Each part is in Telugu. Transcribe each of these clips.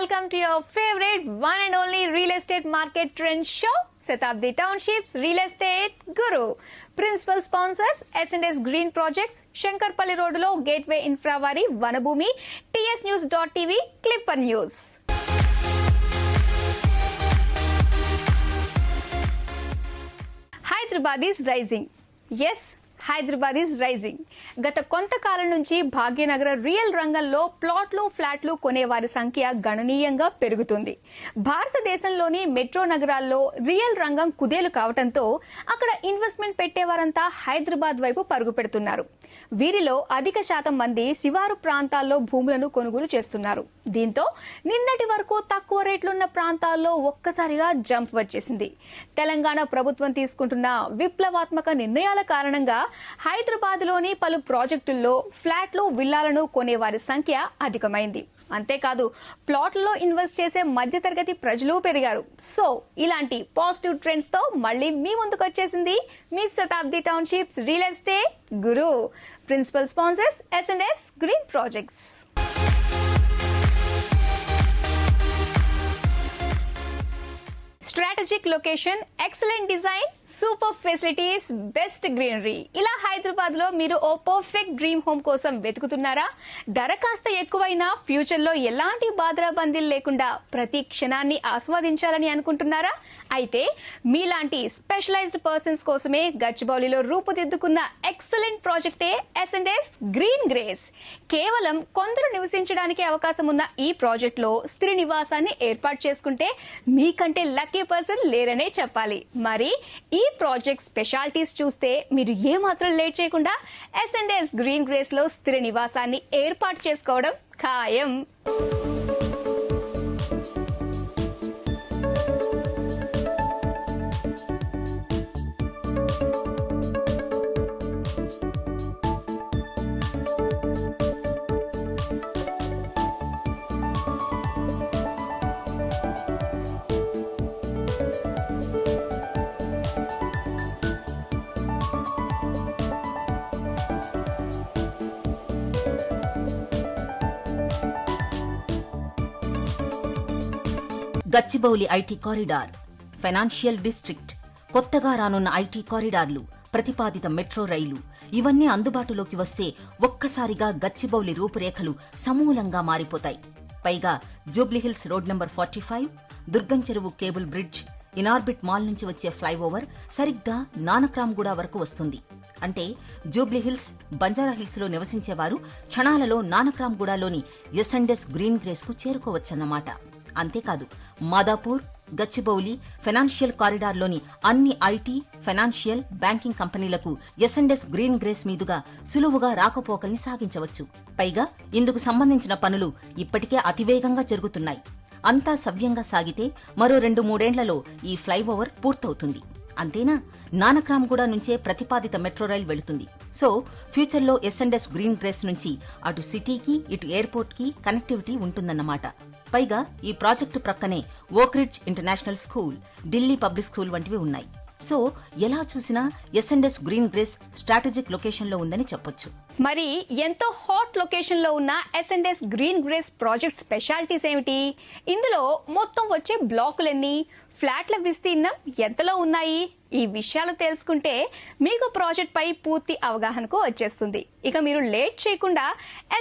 welcome to your favorite one and only real estate market trend show, Shatabdi Townships Real Estate Guru. Principal sponsors S&S Green Projects, Shankarpalli Road lo Gateway Infra Vari Vanabhumi, tsnews.tv, Clipper News. Hyderabad is rising. Yes, Hyderabad is rising. గత కొంతకాలం నుంచి భాగ్యనగర రియల్ రంగంలో ప్లాట్లు ఫ్లాట్లు కొనేవారి సంఖ్య గణనీయంగా పెరుగుతుంది. భారతదేశంలోని మెట్రో నగరాల్లో రియల్ రంగం కుదేలు కావడంతో అక్కడ ఇన్వెస్ట్మెంట్ పెట్టేవారంతా హైదరాబాద్ వైపు పరుగు పెడుతున్నారు. వీరిలో అధిక శాతం మంది శివారు ప్రాంతాల్లో భూములను కొనుగోలు చేస్తున్నారు. దీంతో నిన్నటి వరకు తక్కువ రేట్లున్న ప్రాంతాల్లో ఒక్కసారిగా జంప్ వచ్చేసింది. తెలంగాణ ప్రభుత్వం తీసుకుంటున్న విప్లవాత్మక నిర్ణయాల కారణంగా హైదరాబాద్ లోని పలు ప్రాజెక్టుల్లో ఫ్లాట్లు విల్లాలను కొనేవారి సంఖ్య అధికమైంది. అంతేకాదు ప్లాట్లలో ఇన్వెస్ట్ చేసే మధ్యతరగతి ప్రజలు పెరిగారు. సో ఇలాంటి పాజిటివ్ ట్రెండ్స్ తో మళ్ళీ మీ ముందుకు వచ్చేసింది మీ Shatabdi townships real estate guru. Principal sponsors S&S green projects. Strategic location, excellent design, super facilities, best greenery. ఇలా హైదరాబాద్ లో మీరు ఓ పర్ఫెక్ట్ డ్రీమ్ హోమ్ కోసం వెతుకుతున్నారా? ధర కాస్త ఎక్కువైనా ఫ్యూచర్ లో ఎలాంటి బాధరాబందీలు లేకుండా ప్రతి క్షణాన్ని ఆస్వాదించాలని అనుకుంటున్నారా? అయితే మీలాంటి స్పెషలైజ్డ్ పర్సన్స్ కోసమే గచ్చిబౌలిలో రూపుదిద్దుకున్న ఎక్సలెంట్ ప్రాజెక్టే S&S గ్రీన్ గ్రేస్. కేవలం కొందరు నివసించడానికి అవకాశం ఉన్న ఈ ప్రాజెక్ట్ లో స్థిర నివాసాన్ని ఏర్పాటు చేసుకుంటే మీకంటే లక్కీ పర్సన్ లేరనే చెప్పాలి. మరి ఈ ప్రాజెక్ట్ స్పెషాలిటీస్ చూస్తే మీరు ఏమాత్రం లేట్ చేయకుండా S&S గ్రీన్ గ్రేస్ లో స్థిర నివాసాన్ని ఏర్పాటు చేసుకోవడం ఖాయం. Gachibowli IT corridor, financial district, కొత్తగా రానున్న ఐటీ కారిడార్లు, ప్రతిపాదిత మెట్రో రైలు ఇవన్నీ అందుబాటులోకి వస్తే ఒక్కసారిగా గచ్చిబౌలి రూపురేఖలు సమూలంగా మారిపోతాయి. పైగా జూబ్లీహిల్స్ రోడ్ నంబర్ 45, దుర్గం చెరువు కేబుల్ బ్రిడ్జ్, ఇనార్బిట్ మాల్ నుంచి వచ్చే ఫ్లైఓవర్ సరిగ్గా నానక్రామ్గూడ వరకు వస్తుంది. అంటే జూబ్లీహిల్స్, బంజారాహిల్స్ లో నివసించేవారు క్షణాలలో నానక్రామ్గూడలోని S&S గ్రీన్ గ్రేస్ కు చేరుకోవచ్చన్నమాట. అంతేకాదు మాదాపూర్, గచ్చిబౌలి ఫైనాన్షియల్ కారిడార్లోని అన్ని ఐటీ, ఫైనాన్షియల్, బ్యాంకింగ్ కంపెనీలకు S&S గ్రీన్ గ్రేస్ మీదుగా సులువుగా రాకపోకల్ని సాగించవచ్చు. పైగా ఇందుకు సంబంధించిన పనులు ఇప్పటికే అతివేగంగా జరుగుతున్నాయి. అంతా సవ్యంగా సాగితే మరో 2-3 ఈ ఫ్లైఓవర్ పూర్తవుతుంది. అంతేనా, నానక్రామ్గూడ నుంచే ప్రతిపాదిత మెట్రో రైల్ వెళుతుంది. సో ఫ్యూచర్లో S&S గ్రీన్ గ్రేస్ నుంచి అటు సిటీకి ఇటు ఎయిర్పోర్ట్ కి కనెక్టివిటీ ఉంటుందన్నమాట. పైగా ఈ ప్రాజెక్టు ప్రక్కనే Oakridge international school, Delhi public school వంటివి ఉన్నాయి. సో ఎలా చూసినా S&S green grace strategic location లో ఉందని చెప్పొచ్చు. మరి ఎంతో హాట్ లొకేషన్ లో ఉన్న S&S green grace project specialities ఏమిటి? ఇందులో మొత్తం వచ్చే బ్లాకులెన్ని, ఫ్లాట్ల విస్తీర్ణం ఎంతలో ఉన్నాయి? ఈ విషయాలు తెలుసుకుంటే మీకు ప్రాజెక్ట్ పై పూర్తి అవగాహనకు వచ్చేస్తుంది. ఇక మీరు లేట్ చేయకుండా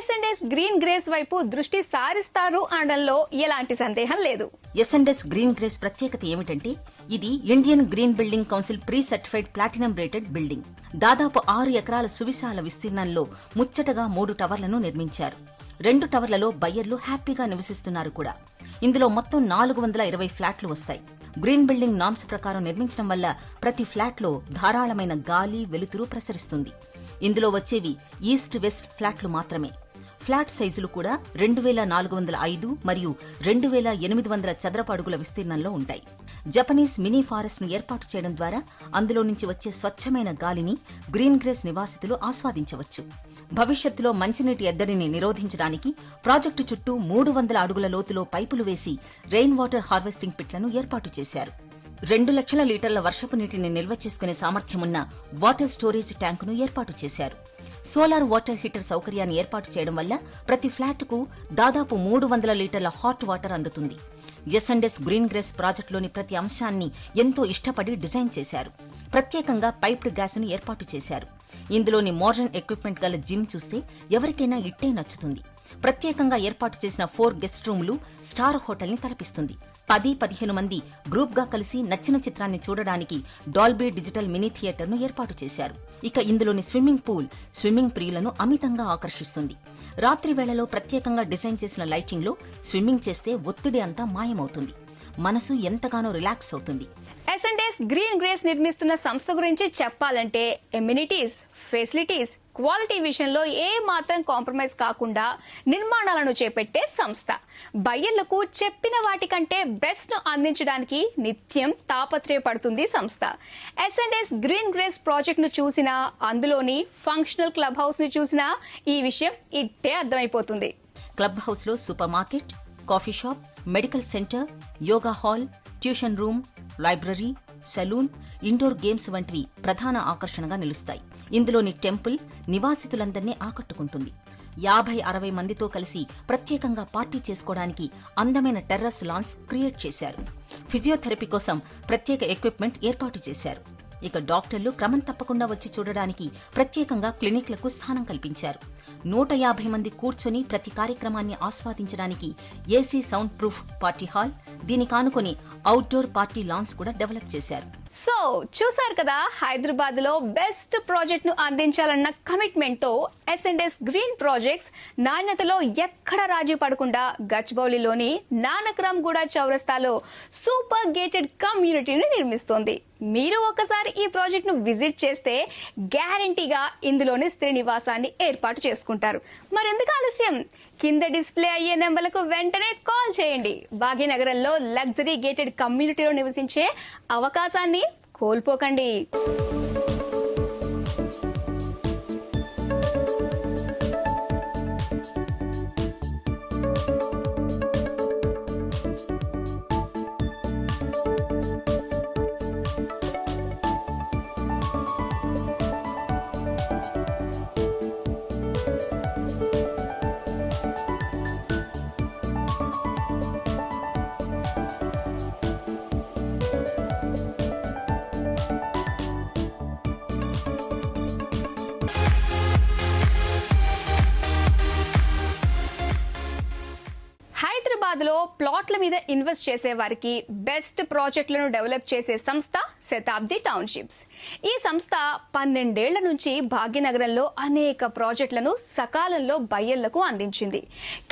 S&S గ్రీన్ గ్రేస్ వైపు దృష్టి సారిస్తారు అనడంలో ఎలాంటి సందేహం లేదు. S&S గ్రీన్ గ్రేస్ ప్రత్యేకత ఏమిటంటే ఇది Indian green building council pre certified platinum rated building. దాదాపు 6 ఎకరాల సువిశాల విస్తీర్ణంలో ముచ్చటగా 3 టవర్లను నిర్మించారు. 2 టవర్లలో బయ్యర్లు హ్యాపీగా నివసిస్తున్నారు కూడా. ఇందులో మొత్తం 420 ఫ్లాట్లు వస్తాయి. గ్రీన్ బిల్డింగ్ నామ్స్ ప్రకారం నిర్మించడం వల్ల ప్రతి ఫ్లాట్లో ధారాళమైన గాలి, వెలుతురు ప్రసరిస్తుంది. ఇందులో వచ్చేవి ఈస్ట్ వెస్ట్ ఫ్లాట్లు మాత్రమే. ఫ్లాట్ సైజులు కూడా 2405 మరియు 2800 చదరపు అడుగుల విస్తీర్ణంలో ఉంటాయి. జపనీస్ మినీ ఫారెస్ట్ ను ఏర్పాటు చేయడం ద్వారా అందులో నుంచి వచ్చే స్వచ్ఛమైన గాలిని గ్రీన్ గ్రేస్ నివాసితులు ఆస్వాదించవచ్చు. భవిష్యత్తులో మంచినీటి ఎద్దడిని నిరోధించడానికి ప్రాజెక్టు చుట్టూ 300 అడుగుల లోతులో పైపులు వేసి రెయిన్ వాటర్ హార్వెస్టింగ్ పిట్లను ఏర్పాటు చేశారు. 2 లక్షల లీటర్ల వర్షపు నీటిని నిల్వ చేసుకునే సామర్థ్యమున్న వాటర్ స్టోరేజ్ ట్యాంకును ఏర్పాటు చేశారు. సోలార్ వాటర్ హీటర్ సౌకర్యాన్ని ఏర్పాటు చేయడం వల్ల ప్రతి ఫ్లాట్కు దాదాపు 300 లీటర్ల హాట్ వాటర్ అందుతుంది. ఎస్&ఎస్ గ్రీన్ గ్రేస్ ప్రాజెక్టులోని ప్రతి అంశాన్ని ఎంతో ఇష్టపడి డిజైన్ చేశారు. ప్రత్యేకంగా పైప్డ్ గ్యాస్ను ఏర్పాటు చేశారు. ఇందులోని మోడర్న్ ఎక్విప్మెంట్ గల జిమ్ చూస్తే ఎవరికైనా ఇట్టే నచ్చుతుంది. ప్రత్యేకంగా ఏర్పాటు చేసిన 4 గెస్ట్ రూములు స్టార్ హోటల్ని తలపిస్తుంది. 10-15 మంది గ్రూప్గా కలిసి నచ్చిన చిత్రాన్ని చూడడానికి డాల్బీ డిజిటల్ మినీ థియేటర్ను ఏర్పాటు చేశారు. ఇక ఇందులోని స్విమ్మింగ్ పూల్ స్విమ్మింగ్ ప్రియులను అమితంగా ఆకర్షిస్తుంది. రాత్రి వేళలో ప్రత్యేకంగా డిజైన్ చేసిన లైటింగ్లో స్విమ్మింగ్ చేస్తే ఒత్తిడి అంతా మాయమవుతుంది. మనసు ఎంతగానో రిలాక్స్ అవుతుంది. ఎస్&ఎస్ గ్రీన్ గ్రేస్ నిర్మిస్తున్న సంస్థ గురించి చెప్పాలంటే ఎమ్యూనిటీస్, ఫెసిలిటీస్, క్వాలిటీ విషయంలో ఏ మాత్రం కాంప్రమైజ్ కాకుండా నిర్మాణాలను చేపట్టే సంస్థ. బయ్యర్లకు చెప్పిన వాటికంటే బెస్ట్ ను అందించడానికి నిత్యం తాపత్రయపడుతుంది సంస్థ. ఎస్&ఎస్ గ్రీన్ గ్రేస్ ప్రాజెక్ట్ ను చూసినా, అందులోని ఫంక్షనల్ క్లబ్ హౌస్ ను చూసినా ఈ విషయం ఇట్టే అర్థమైపోతుంది. క్లబ్ హౌస్ లో supermarket, coffee shop, medical centre, yoga hall, tuition room, library, salon, indoor games వంటివి ప్రధాన ఆకర్షణగా నిలుస్తాయి. ఇందులోని టెంపుల్ నివాసితులందరినీ ఆకట్టుకుంటుంది. 50-60 మందితో కలిసి ప్రత్యేకంగా పార్టీ చేసుకోవడానికి అందమైన టెర్రస్ లాన్స్ క్రియేట్ చేశారు. ఫిజియోథెరపీ కోసం ప్రత్యేక ఎక్విప్మెంట్ ఏర్పాటు చేశారు. ఇక డాక్టర్లు క్రమం తప్పకుండా వచ్చి చూడడానికి ప్రత్యేకంగా క్లినిక్లకు స్థానం కల్పించారు. 150 మంది కూర్చొని ప్రతి కార్యక్రమాన్ని ఆస్వాదించడానికి AC sound proof party hall, దీనికి ఆనుకొని అవుట్డోర్ పార్టీ లాన్స్ కూడా డెవలప్ చేశారు. సో చూసారు కదా, హైదరాబాద్ లో బెస్ట్ ప్రాజెక్ట్ ను అందించాలన్న కమిట్మెంట్ తో ఎస్&ఎస్ గ్రీన్ ప్రాజెక్ట్స్ నాణ్యతలో ఎక్కడ రాజీ పడకుండా గచ్చిబౌలిలోని నానక్రామ్ గూడ చౌరస్తాలో సూపర్ గేటెడ్ కమ్యూనిటీని నిర్మిస్తోంది. మీరు ఒకసారి ఈ ప్రాజెక్ట్ ను విజిట్ చేస్తే గ్యారంటీగా ఇందులోని స్త్రీ నివాసాన్ని ఏర్పాటు చేసుకుంటారు. మరెందుకు ఆలస్యం? కింద డిస్ప్లే అయ్యే నెంబర్లకు వెంటనే కాల్ చేయండి. భాగ్యనగరంలో లగ్జరీ గేటెడ్ కమ్యూనిటీలో నివసించే అవకాశాన్ని కోల్పోకండి. హైదరాబాద్ లో ప్లాట్ల మీద ఇన్వెస్ట్ చేసే వారికి బెస్ట్ ప్రాజెక్టులను డెవలప్ చేసే సంస్థ శతాబ్ది టౌన్షిప్స్. ఈ సంస్థ 12 ఏళ్ల నుంచి భాగ్యనగరంలో అనేక ప్రాజెక్టులను సకాలంలో బయ్యర్లకు అందించింది.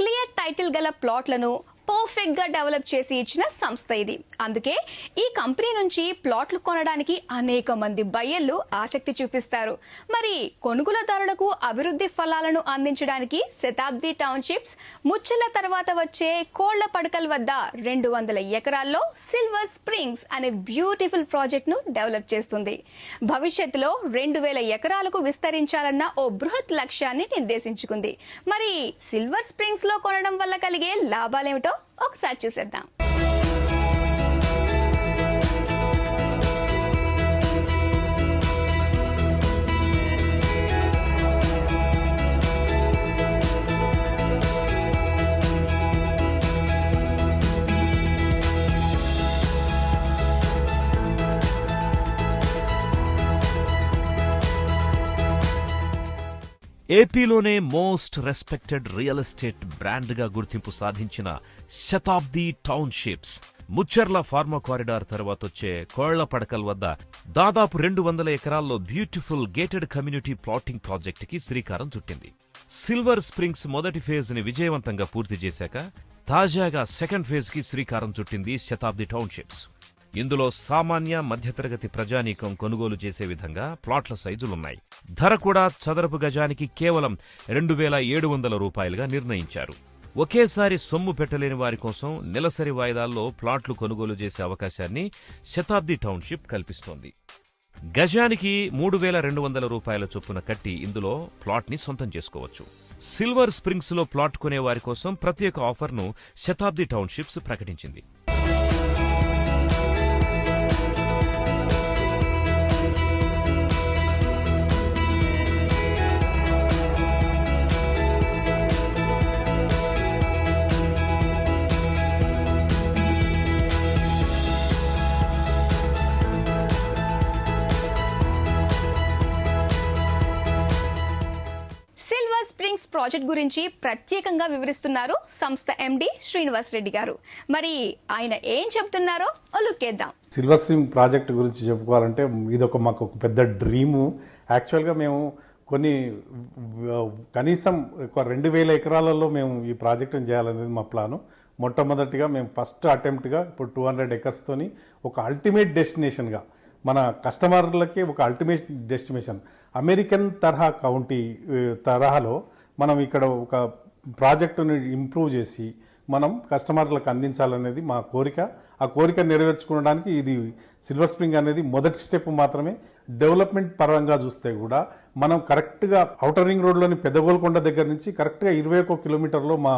క్లియర్ టైటిల్ గల ప్లాట్లను పర్ఫెక్ట్ గా డెవలప్ చేసి ఇచ్చిన సంస్థ ఇది. అందుకే ఈ కంపెనీ నుంచి ప్లాట్లు కొనడానికి అనేక మంది బయ్యర్లు ఆసక్తి చూపిస్తారు. మరి కొనుగోలుదారులకు అభివృద్ధి ఫలాలను అందించడానికి శతాబ్ది టౌన్షిప్స్ ముచ్చల తర్వాత వచ్చే కోళ్ల పడకల్ వద్ద 200 ఎకరాల్లో సిల్వర్ స్ప్రింగ్స్ అనే బ్యూటిఫుల్ ప్రాజెక్ట్ ను డెవలప్ చేస్తుంది. భవిష్యత్తులో 2000 ఎకరాలకు విస్తరించాలన్న ఓ బృహత్ లక్ష్యాన్ని నిర్దేశించుకుంది. మరి సిల్వర్ స్ప్రింగ్స్ లో కొనడం వల్ల కలిగే లాభాలేమిటో ఒకసారి చూసేద్దాం. ఏపీలోనే మోస్ట్ రెస్పెక్టెడ్ రియల్ ఎస్టేట్ బ్రాండ్గా గుర్తింపు సాధించిన శతాబ్ది టౌన్షిప్స్ ముచ్చర్ల ఫార్మా కారిడార్ తర్వాత వచ్చే కోళ్ల పడకల్ వద్ద దాదాపు 200 ఎకరాల్లో బ్యూటిఫుల్ గేటెడ్ కమ్యూనిటీ ప్లాటింగ్ ప్రాజెక్టుకి శ్రీకారం చుట్టింది. సిల్వర్ స్ప్రింగ్స్ మొదటి ఫేజ్ ని విజయవంతంగా పూర్తి చేశాక తాజాగా సెకండ్ ఫేజ్ కి శ్రీకారం చుట్టింది శతాబ్ది టౌన్షిప్స్. ఇందులో సామాన్య మధ్యతరగతి ప్రజానీకం కొనుగోలు చేసే విధంగా ప్లాట్ల సైజులున్నాయి. ధర కూడా చదరపు గజానికి కేవలం 2700 రూపాయలుగా నిర్ణయించారు. ఒకేసారి సొమ్ము పెట్టలేని వారి కోసం నెలసరి వాయిదాల్లో ప్లాట్లు కొనుగోలు చేసే అవకాశాన్ని శతాబ్ది టౌన్షిప్ కల్పిస్తోంది. గజానికి 3200 రూపాయల చొప్పున కట్టి ఇందులో ప్లాట్ ని సొంతం చేసుకోవచ్చు. సిల్వర్ స్ప్రింగ్స్ లో ప్లాట్ కొనే వారి కోసం ప్రత్యేక ఆఫర్ను శతాబ్ది టౌన్షిప్స్ ప్రకటించింది. ప్రాజెక్ట్ గురించి ప్రత్యేకంగా వివరిస్తున్నారు సంస్థ ఎండి శ్రీనివాస్ రెడ్డి గారు. మరి ఆయన ఏం చెప్తున్నారో లుక్కేద్దాం. సిల్వర్ స్ట్రీమ్ ప్రాజెక్ట్ గురించి చెప్పుకోవాలంటే ఇది మాకు ఒక పెద్ద డ్రీము. యాక్చువల్గా మేము కనీసం 2000 ఎకరాలలో మేము ఈ ప్రాజెక్టును చేయాలనేది మా ప్లాను. మొట్టమొదటిగా మేము ఫస్ట్ అటెంప్ట్గా ఇప్పుడు 200 ఎకర్స్తోని ఒక అల్టిమేట్ డెస్టినేషన్గా మన కస్టమర్లకి ఒక అల్టిమేట్ డెస్టినేషన్ అమెరికన్ తరహా కౌంటీ తరహాలో మనం ఇక్కడ ఒక ప్రాజెక్టుని ఇంప్రూవ్ చేసి మనం కస్టమర్లకు అందించాలనేది మా కోరిక. ఆ కోరిక నెరవేర్చుకోవడానికి ఇది సిల్వర్ స్ప్రింగ్ అనేది మొదటి స్టెప్ మాత్రమే. డెవలప్మెంట్ పరంగా చూస్తే కూడా మనం కరెక్ట్గా ఔటర్ రింగ్ రోడ్లోని పెద్దగోల్కొండ దగ్గర నుంచి కరెక్ట్గా 21 కిలోమీటర్లో మా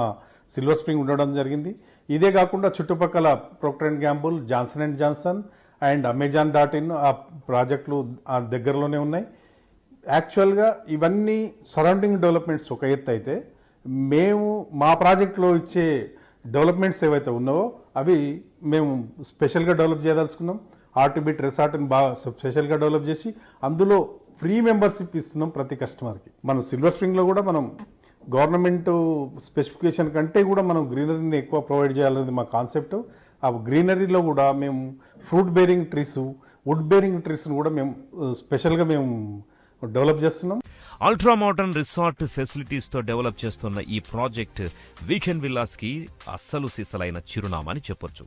సిల్వర్ స్ప్రింగ్ ఉండడం జరిగింది. ఇదే కాకుండా చుట్టుపక్కల Procter and Gamble, Johnson and Johnson and అమెజాన్.in ఆ ప్రాజెక్టులు ఆ దగ్గరలోనే ఉన్నాయి. యాక్చువల్గా ఇవన్నీ సరౌండింగ్ డెవలప్మెంట్స్ ఒక ఎత్తు అయితే, మేము మా ప్రాజెక్టులో ఇచ్చే డెవలప్మెంట్స్ ఏవైతే ఉన్నావో అవి మేము స్పెషల్గా డెవలప్ చేయదలుచుకున్నాం. ఆర్టిబిట్ రిసార్ట్ని బాగా స్పెషల్గా డెవలప్ చేసి అందులో ఫ్రీ మెంబర్షిప్ ఇస్తున్నాం ప్రతి కస్టమర్కి. మనం సిల్వర్ స్ప్రింగ్లో కూడా మనం గవర్నమెంట్ స్పెసిఫికేషన్ కంటే కూడా మనం గ్రీనరీని ఎక్కువ ప్రొవైడ్ చేయాలనేది మా కాన్సెప్ట్. ఆ గ్రీనరీలో కూడా మేము fruit bearing trees, wood bearing ట్రీస్ని కూడా మేము స్పెషల్గా మేము డెవలప్ చేస్తున్నాం. అల్ట్రా మోడర్న్ రిసార్ట్ ఫెసిలిటీస్ తో డెవలప్ చేస్తున్న ఈ ప్రాజెక్ట్ వీకెండ్ విల్లాస్ కి అస్సలు సిసలైన చిరునామా అని చెప్పొచ్చు.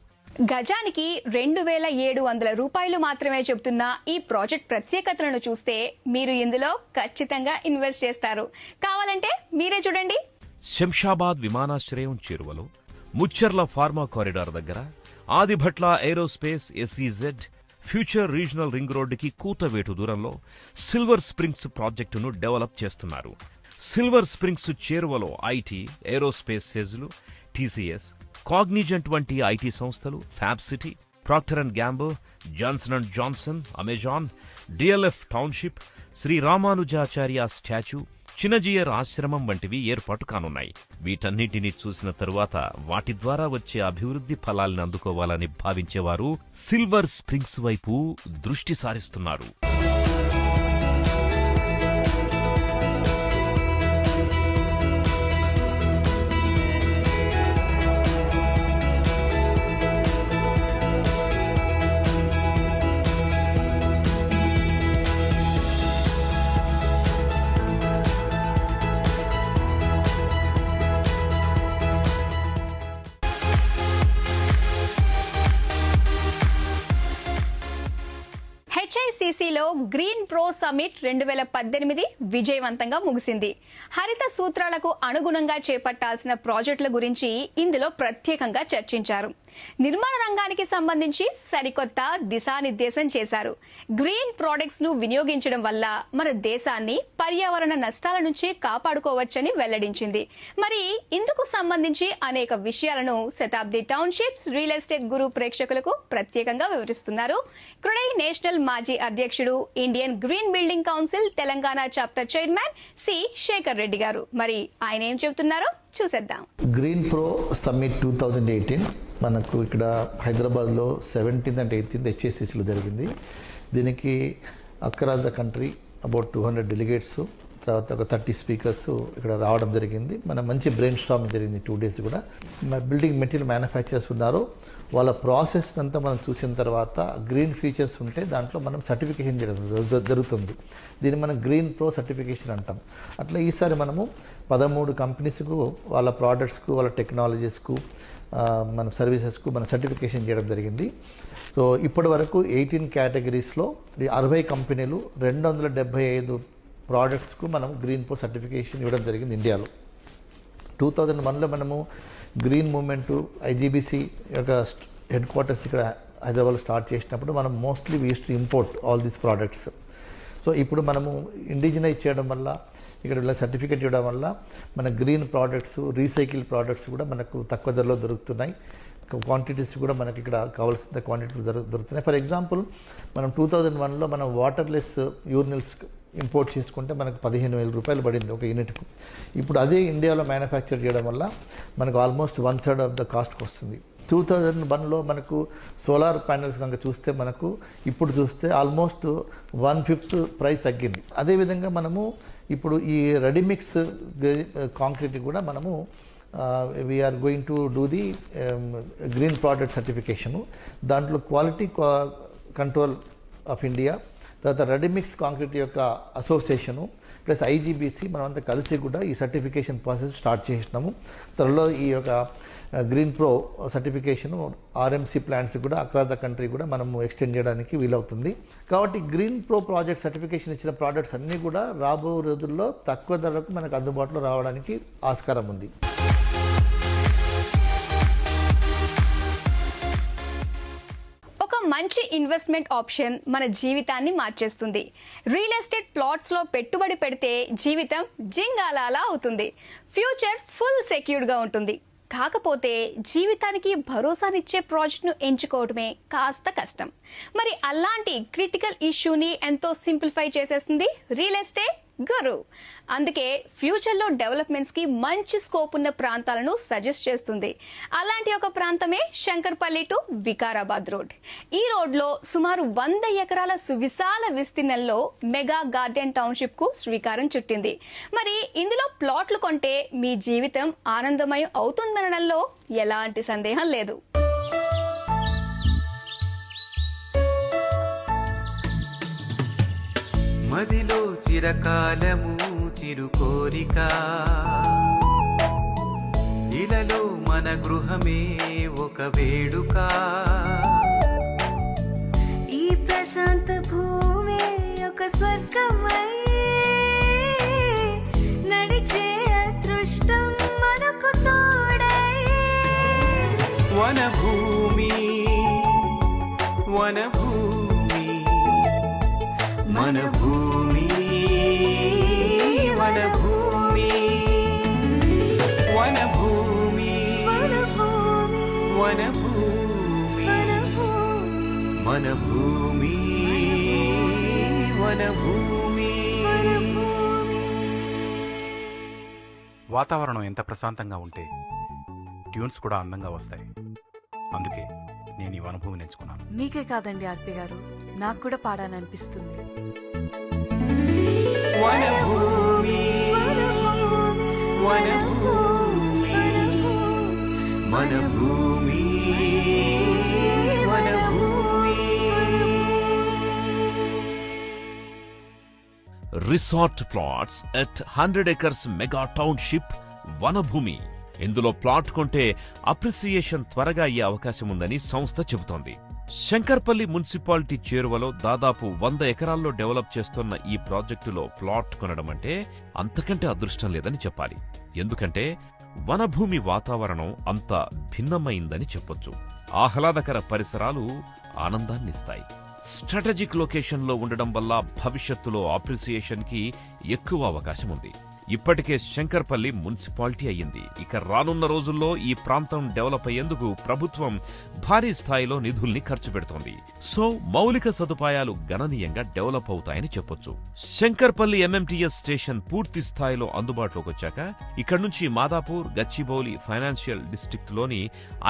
గజానికి 2700 రూపాయలు మాత్రమే చెబుతున్న ఈ ప్రాజెక్ట్ ప్రత్యేకతలను చూస్తే మీరు ఇందులో ఖచ్చితంగా ఇన్వెస్ట్ చేస్తారు. కావాలంటే మీరే చూడండి. శంషాబాద్ విమానాశ్రయం చేరువలో, ముచ్చర్ల ఫార్మా కారిడార్ దగ్గర, Adibatla aerospace, SEZ, future regional ring రోడ్డుకి కూతవేటు దూరంలో సిల్వర్ స్ప్రింగ్స్ ప్రాజెక్టును డెవలప్ చేస్తున్నారు. సిల్వర్ స్ప్రింగ్స్ చేరువలో ఐటీ, ఏరోస్పేస్ సెజ్లు, టీసీఎస్, కాగ్నిజెంట్ వంటి ఐటీ సంస్థలు, fab city, Procter and Gamble, Johnson and Johnson, Amazon, DLF township, Sri Ramanujacharya statue, Chinna Jeeyar ఆశ్రమం వంటివి ఏర్పాటు కానున్నాయి. వీటన్నింటినీ చూసిన తరువాత వాటి ద్వారా వచ్చే అభివృద్ధి ఫలాల్ని అందుకోవాలని భావించేవారు సిల్వర్ స్ప్రింగ్స్ వైపు దృష్టి సారిస్తున్నారు. హెచ్ఐసిసిలో గ్రీన్ ప్రో సమ్మిట్ 2018 విజయవంతంగా ముగిసింది. హరిత సూత్రాలకు అనుగుణంగా చేపట్టాల్సిన ప్రాజెక్టుల గురించి ఇందులో ప్రత్యేకంగా చర్చించారు. నిర్మాణ రంగానికి సంబంధించి సరికొత్త దిశానిర్దేశం చేశారు. గ్రీన్ ప్రొడక్ట్స్ ను వినియోగించడం వల్ల మన దేశాన్ని పర్యావరణ నష్టాల నుంచి కాపాడుకోవచ్చని వెల్లడించింది. మరి ఇందుకు సంబంధించి అనేక విషయాలను Shatabdi townships real estate guru ప్రేక్షకులకు ప్రత్యేకంగా వివరిస్తున్నారు క్రుడై నేషనల్ మాజీ అధ్యక్షుడు, Indian green building council Telangana chapter chairman C Shekhar Reddy garu. మరి ఆయన ఏం చెబుతున్నారో చూసేద్దాం. గ్రీన్ ప్రో సమ్మిట్ 2018 మనకు ఇక్కడ హైదరాబాద్లో 17th and 18th హెచ్ఐసిసిలో జరిగింది. దీనికి across the country about 200 delegates, తర్వాత ఒక 30 స్పీకర్స్ ఇక్కడ రావడం జరిగింది. మన మంచి బ్రెయిన్ స్టార్మింగ్ జరిగింది 2 days కూడా. బిల్డింగ్ మెటీరియల్ మ్యానుఫ్యాక్చర్స్ ఉన్నారు, వాళ్ళ ప్రాసెస్ అంతా మనం చూసిన తర్వాత గ్రీన్ ఫీచర్స్ ఉంటే దాంట్లో మనం సర్టిఫికేషన్ చేయడం జరుగుతుంది. దీన్ని మనం గ్రీన్ ప్రో సర్టిఫికేషన్ అంటాం. అట్లా ఈసారి మనము 13 కంపెనీస్కు వాళ్ళ ప్రోడక్ట్స్కు, వాళ్ళ టెక్నాలజీస్కు, మన సర్వీసెస్కు మనం సర్టిఫికేషన్ చేయడం జరిగింది. సో ఇప్పటి వరకు 18 కేటగిరీస్లో 60 కంపెనీలు 275 ప్రోడక్ట్స్కు మనం గ్రీన్ ప్రో సర్టిఫికేషన్ ఇవ్వడం జరిగింది ఇండియాలో. 2001లో మనము గ్రీన్ మూవ్మెంట్ ఐజీబీసీ యొక్క హెడ్ క్వార్టర్స్ ఇక్కడ హైదరాబాద్లో స్టార్ట్ చేసినప్పుడు మనం mostly we use to import all these products. So ఇప్పుడు మనము ఇండిజినైజ్ చేయడం వల్ల, ఇక్కడ ఇలా సర్టిఫికేట్ ఇవ్వడం వల్ల మన గ్రీన్ ప్రోడక్ట్స్, రీసైకిల్ ప్రోడక్ట్స్ కూడా మనకు తక్కువ ధరలో దొరుకుతున్నాయి. క్వాంటిటీస్ కూడా మనకి ఇక్కడ కావాల్సిన క్వాంటిటీలు దొరుకుతున్నాయి. ఫర్ ఎగ్జాంపుల్ మనం 2001లో మనం వాటర్లెస్ యూరినల్స్ ఇంపోర్ట్ చేసుకుంటే మనకు 15,000 రూపాయలు పడింది ఒక యూనిట్కు. ఇప్పుడు అదే ఇండియాలో మ్యానుఫ్యాక్చర్ చేయడం వల్ల మనకు ఆల్మోస్ట్ 1/3 ఆఫ్ ద కాస్ట్కి వస్తుంది. 2001లో మనకు సోలార్ ప్యానెల్స్ కనుక చూస్తే మనకు ఇప్పుడు చూస్తే ఆల్మోస్ట్ 1/5 ప్రైస్ తగ్గింది. అదేవిధంగా మనము ఇప్పుడు ఈ రెడీమిక్స్ కాంక్రీట్ కూడా మనము we're going to do the green product certification. దాంట్లో క్వాలిటీ కంట్రోల్ ఆఫ్ ఇండియా, తర్వాత రెడీమిక్స్ కాంక్రీట్ యొక్క అసోసియేషను ప్లస్ ఐజీబీసీ మనమంతా కలిసి కూడా ఈ సర్టిఫికేషన్ ప్రాసెస్ స్టార్ట్ చేసినాము. త్వరలో ఈ యొక్క green pro certification RMC plants కూడా అక్రాస్ ద కంట్రీ కూడా మనము ఎక్స్టెండ్ చేయడానికి వీలవుతుంది. కాబట్టి గ్రీన్ ప్రో ప్రాజెక్ట్ సర్టిఫికేషన్ ఇచ్చిన ప్రోడక్ట్స్ అన్నీ కూడా రాబో రోజుల్లో తక్కువ ధరకు మనకు అందుబాటులో రావడానికి ఆస్కారం ఉంది. మంచి ఇన్వెస్ట్మెంట్ ఆప్షన్ మన జీవితాన్ని మార్చేస్తుంది. రియల్ ఎస్టేట్ ప్లాట్స్ లో పెట్టుబడి పెడితే జీవితం జింగాలాలా అవుతుంది. ఫ్యూచర్ ఫుల్ సెక్యూర్డ్ గా ఉంటుంది. కాకపోతే జీవితానికి భరోసానిచ్చే ప్రాజెక్ట్ను ఎంచుకోవడమే కాస్త కష్టం. మరి అలాంటి క్రిటికల్ ఇష్యూని ఎంతో సింప్లిఫై చేసేస్తుంది రియల్ ఎస్టేట్ గురు. అందుకే ఫ్యూచర్లో డెవలప్మెంట్స్ కి మంచి స్కోప్ ఉన్న ప్రాంతాలను సజెస్ట్ చేస్తుంది. అలాంటి ఒక ప్రాంతమే శంకర్పల్లి టు వికారాబాద్ రోడ్. ఈ రోడ్లో సుమారు 100 ఎకరాల సువిశాల విస్తీర్ణంలో మెగా గార్డెన్ టౌన్షిప్ కు శ్రీకారం చుట్టింది. మరి ఇందులో ప్లాట్లు కొంటే మీ జీవితం ఆనందమయం అవుతుందనడంలో ఎలాంటి సందేహం లేదు. మదిలో చిరకాలము చిరు కోరిక, ఇలలో మన గృహమే ఒక వేడుక. ఈ ప్రశాంత భూమే ఒక స్వర్గమై నడిచే అదృష్టం మనకు తోడై. వనభూమి వనభూమి మన భూమి వనభూమి వనభూమి వనభూమి మన భూమి వనభూమి. వాతావరణం ఎంత ప్రశాంతంగా ఉంటే ట్యూన్స్ కూడా అందంగా వస్తాయి. అందుకే నేను ఈ వనభూమిని ఎంచుకున్నాను. మీకే కాదండి ఆర్పి గారు, నాకు కూడా పాడాలనిపిస్తుంది. వనభూమి వనభూమి మన భూమి వనభూమి. Resort plots at 100 acres mega township వనభూమి. ఇందులో ప్లాట్ కొంటే అప్రిసియేషన్ త్వరగా అయ్యే అవకాశం ఉందని సంస్థ చెబుతోంది. శంకర్పల్లి మున్సిపాలిటీ చేరువలో దాదాపు 100 ఎకరాల్లో డెవలప్ చేస్తున్న ఈ ప్రాజెక్టులో ప్లాట్ కొనడం అంటే అంతకంటే అదృష్టం లేదని చెప్పాలి. ఎందుకంటే వనభూమి వాతావరణం అంత భిన్నమైందని చెప్పొచ్చు. ఆహ్లాదకర పరిసరాలు ఆనందాన్నిస్తాయి. స్ట్రాటజిక్ లొకేషన్లో ఉండడం వల్ల భవిష్యత్తులో అప్రిసియేషన్ కి ఎక్కువ అవకాశం ఉంది. ఇప్పటికే శంకర్పల్లి మున్సిపాలిటీ అయ్యింది. ఇక రానున్న రోజుల్లో ఈ ప్రాంతం డెవలప్ అయ్యేందుకు ప్రభుత్వం భారీ స్థాయిలో నిధుల్ని ఖర్చు పెడుతోంది. సో మౌలిక సదుపాయాలు గణనీయంగా డెవలప్ అవుతాయని చెప్పొచ్చు. శంకర్పల్లి ఎంఎంటీఎస్ స్టేషన్ పూర్తి స్థాయిలో అందుబాటులోకి వచ్చాక ఇక్కడి నుంచి మాదాపూర్, గచ్చిబౌలి ఫైనాన్షియల్ డిస్ట్రిక్ట్ లోని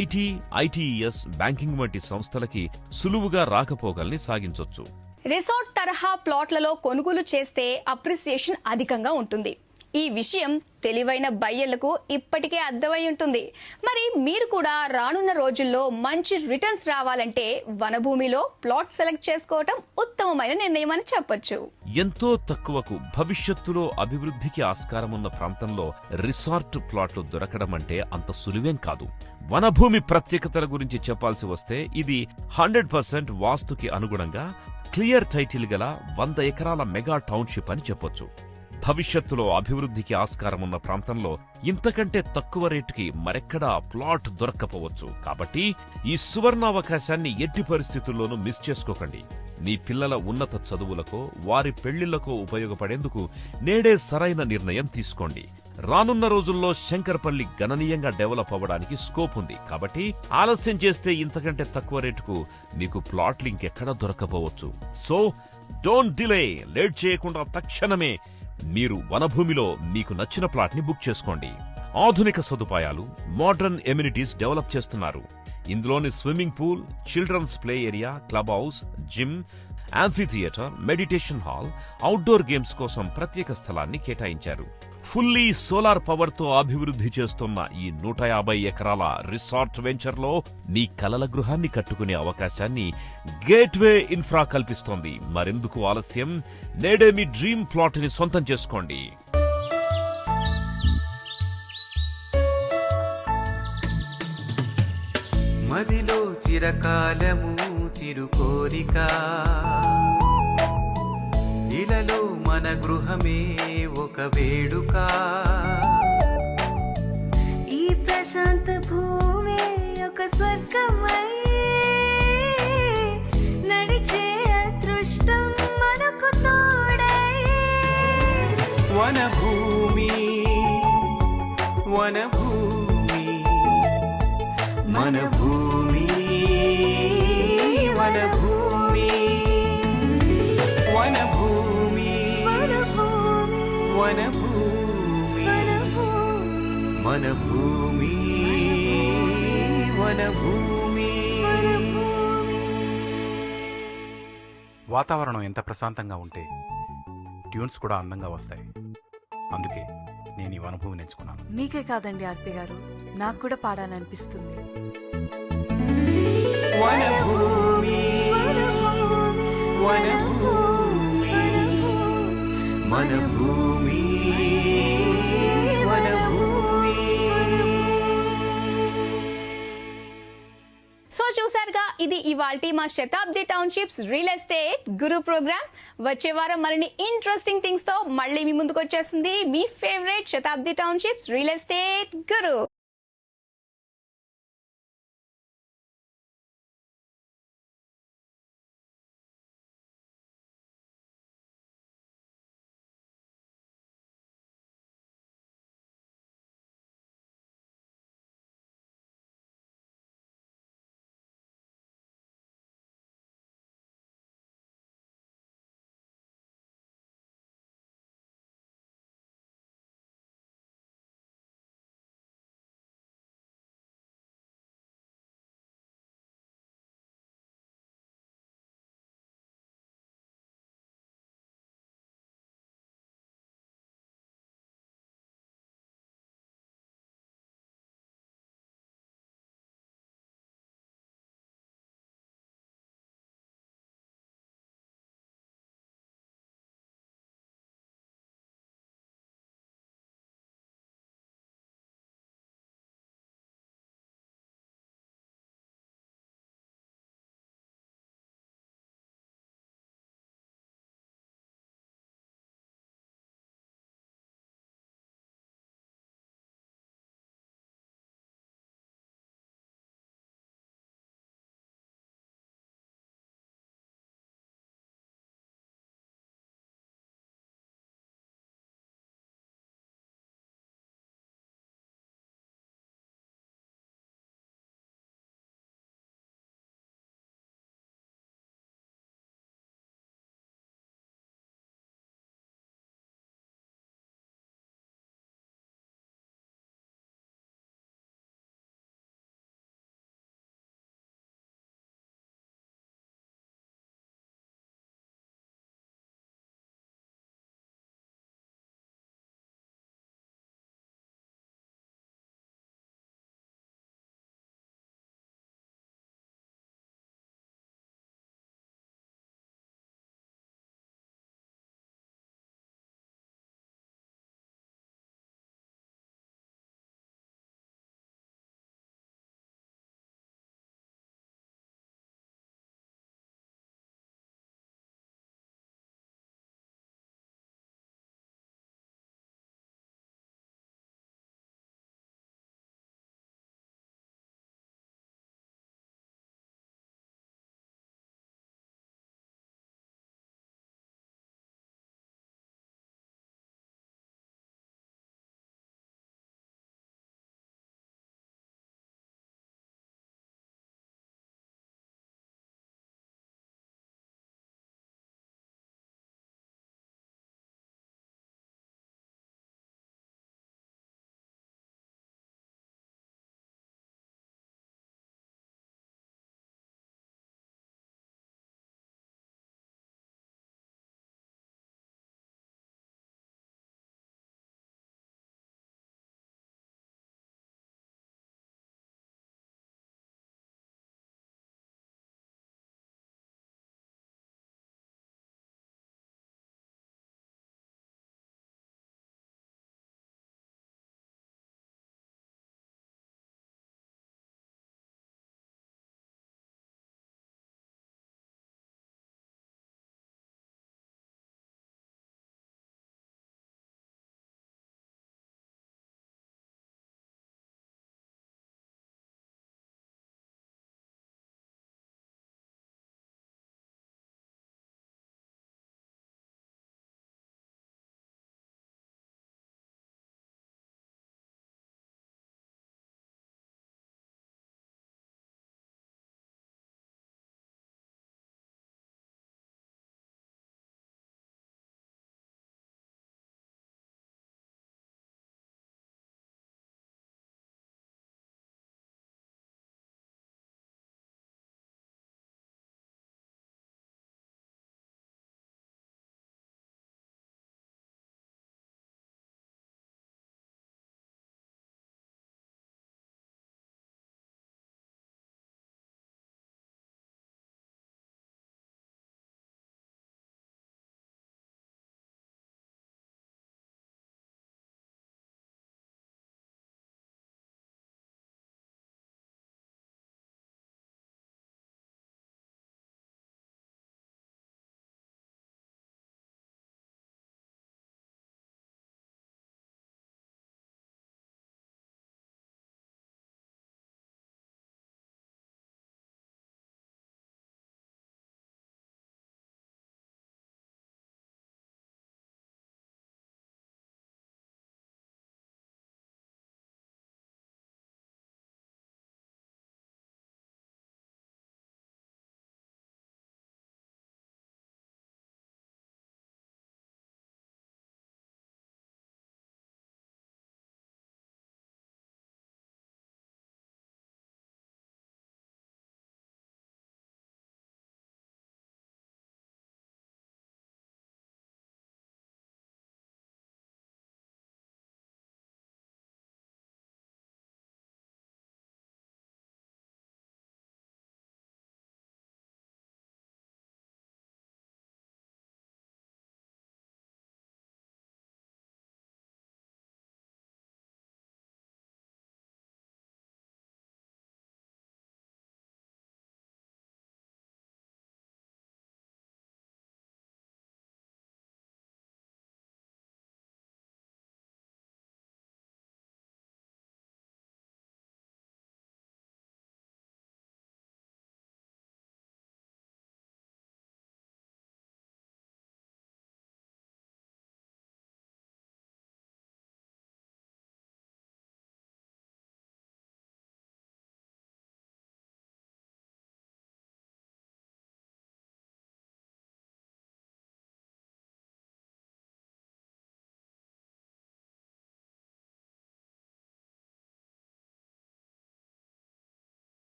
ఐటీ, ఐటీఈఎస్, బ్యాంకింగ్ వంటి సంస్థలకి సులువుగా రాకపోకల్ని సాగించొచ్చు. రిసార్ట్ తరహా ప్లాట్లలో కొనుగోలు చేస్తే అప్రిసియేషన్ అధికంగా ఉంటుంది. ఈ విషయం తెలివైన బయ్యర్లకు ఇప్పటికే అర్థమై ఉంటుంది. మరి మీరు కూడా రానున్న రోజుల్లో మంచి రిటర్న్స్ రావాలంటే వనభూమిలో ప్లాట్ సెలెక్ట్ చేసుకోవటం ఉత్తమమైన నిర్ణయం అని చెప్పొచ్చు. ఎంతో తక్కువకు భవిష్యత్తులో అభివృద్ధికి ఆస్కారమున్న ప్రాంతంలో రిసార్ట్ ప్లాట్లు దొరకడం అంటే అంత సులువేం కాదు. వనభూమి ప్రత్యేకతల గురించి చెప్పాల్సి వస్తే ఇది 100% వాస్తుకి అనుగుణంగా క్లియర్ టైటిల్ గల 100 ఎకరాల మెగా టౌన్షిప్ అని చెప్పొచ్చు. భవిష్యత్తులో అభివృద్ధికి ఆస్కారమున్న ప్రాంతంలో ఇంతకంటే తక్కువ రేటుకి మరెక్కడా ప్లాట్ దొరక్కపోవచ్చు. కాబట్టి ఈ సువర్ణావకాశాన్ని ఎట్టి పరిస్థితుల్లోనూ మిస్ చేసుకోకండి. మీ పిల్లల ఉన్నత చదువులకో, వారి పెళ్లిళ్లకో ఉపయోగపడేందుకు నేడే సరైన నిర్ణయం తీసుకోండి. రానున్న రోజుల్లో శంకర్పల్లి గణనీయంగా డెవలప్ అవ్వడానికి స్కోప్ ఉంది. కాబట్టి ఆలస్యం చేస్తే ఇంతకంటే తక్కువ రేటుకు మీకు ప్లాట్లు ఇంకెక్కడా దొరకపోవచ్చు. So don't delay. లేట్ చేయకుండా తక్షణమే మీరు వనభూమిలో మీకు నచ్చిన ప్లాట్ ని బుక్ చేసుకోండి. ఆధునిక సదుపాయాలు, మోడర్న్ ఎమ్యూనిటీస్ డెవలప్ చేస్తున్నారు. ఇందులోని swimming pool, children's play area, clubhouse, gym, amphitheatre, meditation hall, outdoor games కోసం ప్రత్యేక స్థలాన్ని కేటాయించారు. ఫుల్లీ సోలార్ పవర్ తో అభివృద్ధి చేస్తున్న ఈ 150 ఎకరాల రిసార్ట్ వెంచర్ లో నీ కలల గృహాన్ని కట్టుకునే అవకాశాన్ని గేట్వే ఇన్ఫ్రా కల్పిస్తోంది. మరెందుకు ఆలస్యం? నేడే మీ డ్రీమ్ ప్లాట్ ని సొంతం చేసుకోండి. మదిలో చిరకాలము చిరుకోరిక, ఇలలో మన గృహమే ఒక వేడుక. ఈ ప్రశాంత భూమి ఒక స్వర్గమై నడిచే అదృష్టం మనకు తోడై. వనభూమి వనభూమి మన భూమి, వనభూమి వనభూమి వనభూమి వనభూమి వనభూమి మన భూమి, వనభూమి. వాతావరణం ఎంత ప్రశాంతంగా ఉంటే ట్యూన్స్ కూడా అందంగా వస్తాయి. అందుకే నేను ఈ వనభూమిని ఎంచుకున్నాను. మీకే కాదండి ఆర్పి గారు, నాకు కూడా పాడాలనిపిస్తుంది. వనభూమి వనభూమి మన భూమి, వనభూమి. సో చూసారుగా, ఇది ఇవాల్టి మా శతాబ్ది టౌన్షిప్స్ రియల్ ఎస్టేట్ గురు ప్రోగ్రామ్. వచ్చే వారం మరిన్ని ఇంట్రెస్టింగ్ థింగ్స్ తో మళ్ళీ మీ ముందుకు వచ్చేస్తుంది మీ favourite Shatabdi townships real estate Guru.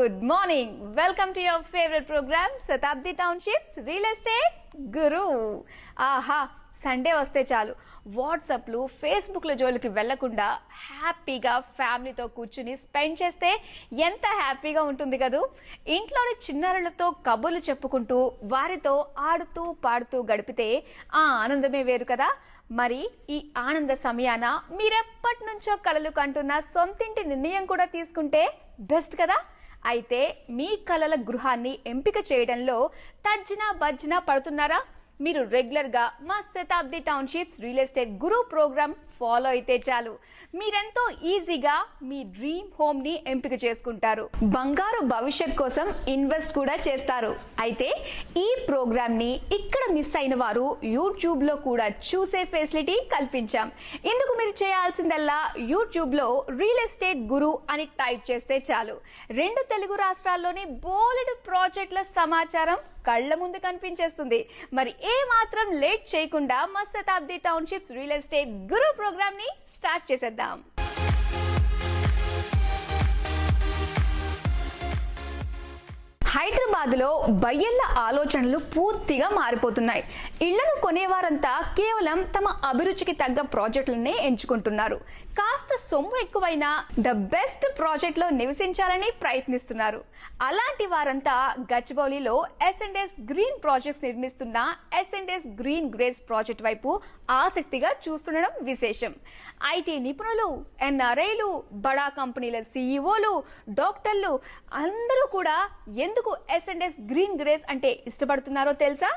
Good morning. Welcome to your favorite program, Shatabdi Townships Real Estate Guru. ఆహా, సండే వస్తే చాలు వాట్సాప్లు ఫేస్బుక్ల జోలికి వెళ్లకుండా హ్యాపీగా ఫ్యామిలీతో కూర్చుని స్పెండ్ చేస్తే ఎంత హ్యాపీగా ఉంటుంది కదూ. ఇంట్లోని చిన్నారులతో కబుర్లు చెప్పుకుంటూ వారితో ఆడుతూ పాడుతూ గడిపితే ఆ ఆనందమే వేరు కదా. మరి ఈ ఆనంద సమయాన మీరెప్పటి నుంచో కలలు కంటున్న సొంతింటి నిర్ణయం కూడా తీసుకుంటే బెస్ట్ కదా. అయితే మీ కలల గృహాన్ని ఎంపిక చేయడంలో తర్జనా భర్జనా పడుతున్నారా? మీరు రెగ్యులర్ గా మా శతాబ్ది టౌన్షిప్స్ రియల్ ఎస్టేట్ గురు ప్రోగ్రామ్ ఫాలో అయితే చాలు, మీరెంతో ఈజీగా మీ డ్రీమ్ హోమ్ ని ఎంపిక చేసుకుంటారు, బంగారు భవిష్యత్ కోసం ఇన్వెస్ట్ కూడా చేస్తారు. అయితే ఈ ప్రోగ్రామ్ ని ఇక్కడ మిస్ అయిన వారు యూట్యూబ్ లో కూడా చూసే ఫెసిలిటీ కల్పించాం. ఇందుకు మీరు చేయాల్సిందల్లా యూట్యూబ్ లో రియల్ ఎస్టేట్ గురు అని టైప్ చేస్తే చాలు, 2 తెలుగు రాష్ట్రాల్లోని బోలెడు ప్రాజెక్టుల సమాచారం కళ్ళ ముందు కనిపించేస్తుంది. మరి ఏ మాత్రం లేట్ చేయకుండా మా శతాబ్ది టౌన్షిప్స్ రియల్ ఎస్టేట్ గురు ప్రోగ్రామ్ ని స్టార్ట్ చేసేద్దాం. హైదరాబాద్ లో బయ్యళ్ళ ఆలోచనలు పూర్తిగా మారిపోతున్నాయి. ఇళ్లను కొనేవారంతా కేవలం తమ అభిరుచికి తగ్గ ప్రాజెక్టులనే ఎంచుకుంటున్నారు. కాస్త సొమ్ము ఎక్కువైనా ద బెస్ట్ ప్రాజెక్ట్ లో నివసించాలని ప్రయత్నిస్తున్నారు. అలాంటి వారంతా గచ్చిబౌలిలో S&S గ్రీన్ ప్రాజెక్ట్స్ నిర్మిస్తున్న S&S గ్రీన్ గ్రేస్ ప్రాజెక్ట్ వైపు ఆసక్తిగా చూస్తుండడం విశేషం. ఐటీ నిపుణులు, NRIలు, బడా కంపెనీల CEOలు, డాక్టర్లు అందరూ కూడా ఎందుకు S&S గ్రీన్ గ్రేస్ అంటే ఇష్టపడుతున్నారో తెలుసా?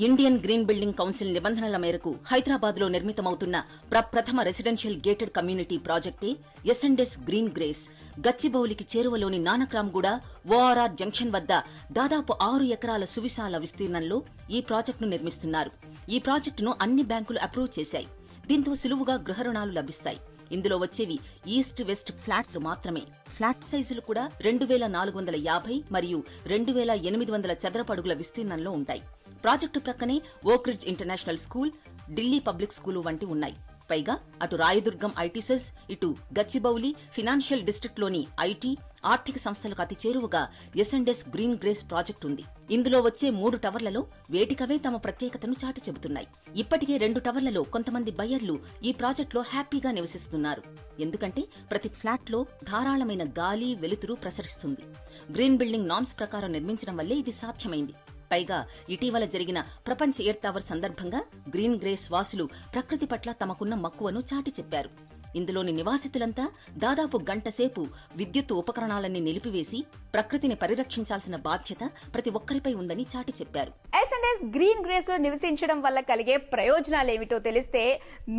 ఇండియన్ గ్రీన్ బిల్డింగ్ కౌన్సిల్ నిబంధనల మేరకు హైదరాబాద్ లో నిర్మితమవుతున్న ప్రప్రథమ రెసిడెన్షియల్ గేటెడ్ కమ్యూనిటీ ప్రాజెక్టే S&S గ్రీన్ గ్రేస్. గచ్చిబౌలికి చేరువలోని నానక్రామ్గూడ ORR జంక్షన్ వద్ద దాదాపు 6 ఎకరాల సువిశాల విస్తీర్ణంలో ఈ ప్రాజెక్టును నిర్మిస్తున్నారు. ఈ ప్రాజెక్టును అన్ని బ్యాంకులు అప్రూవ్ చేశాయి. దీంతో సులువుగా గృహ రుణాలు లభిస్తాయి. ఇందులో వచ్చేవి ఈస్ట్ వెస్ట్ ఫ్లాట్స్ మాత్రమే. ఫ్లాట్ సైజులు కూడా 2450 మరియు 2800 చదరపు అడుగుల విస్తీర్ణంలో ఉంటాయి. ప్రాజెక్టు ప్రక్కనే Oakridge international school, Delhi public school వంటి ఉన్నాయి. పైగా అటు రాయదుర్గం ఐటీసెస్, ఇటు గచ్చిబౌలి ఫినాన్షియల్ డిస్ట్రిక్ట్ లోని ఐటీ, ఆర్థిక సంస్థలకు అతి చేరువగా S&S గ్రీన్ గ్రేస్ ప్రాజెక్టు ఉంది. ఇందులో వచ్చే 3 టవర్లలో వేటికవే తమ ప్రత్యేకతను చాటి చెబుతున్నాయి. ఇప్పటికే 2 టవర్లలో కొంతమంది బయ్యర్లు ఈ ప్రాజెక్టులో హ్యాపీగా నివసిస్తున్నారు. ఎందుకంటే ప్రతి ఫ్లాట్ లో ధారాళమైన గాలి, వెలుతురు ప్రసరిస్తుంది. గ్రీన్ బిల్డింగ్ నార్మ్స్ ప్రకారం నిర్మించడం వల్లే ఇది సాధ్యమైంది. పైగా ఇటీవల జరిగిన ప్రపంచ ఎర్త్ అవర్ సందర్భంగా గ్రీన్ గ్రేస్ వాసులు ప్రకృతి పట్ల తమకున్న మక్కువను చాటి చెప్పారు. ఇందులోని నివాసితులంతా దాదాపు గంటసేపు విద్యుత్ ఉపకరణాలన్నీ నిలిపివేసి ప్రకృతిని పరిరక్షించాల్సిన బాధ్యత ప్రతి ఒక్కరిపై ఉందని చాటి చెప్పారు. S&S గ్రీన్ గ్రేస్ లో నివసించడం వల్ల కలిగే ప్రయోజనాలేమిటో తెలిస్తే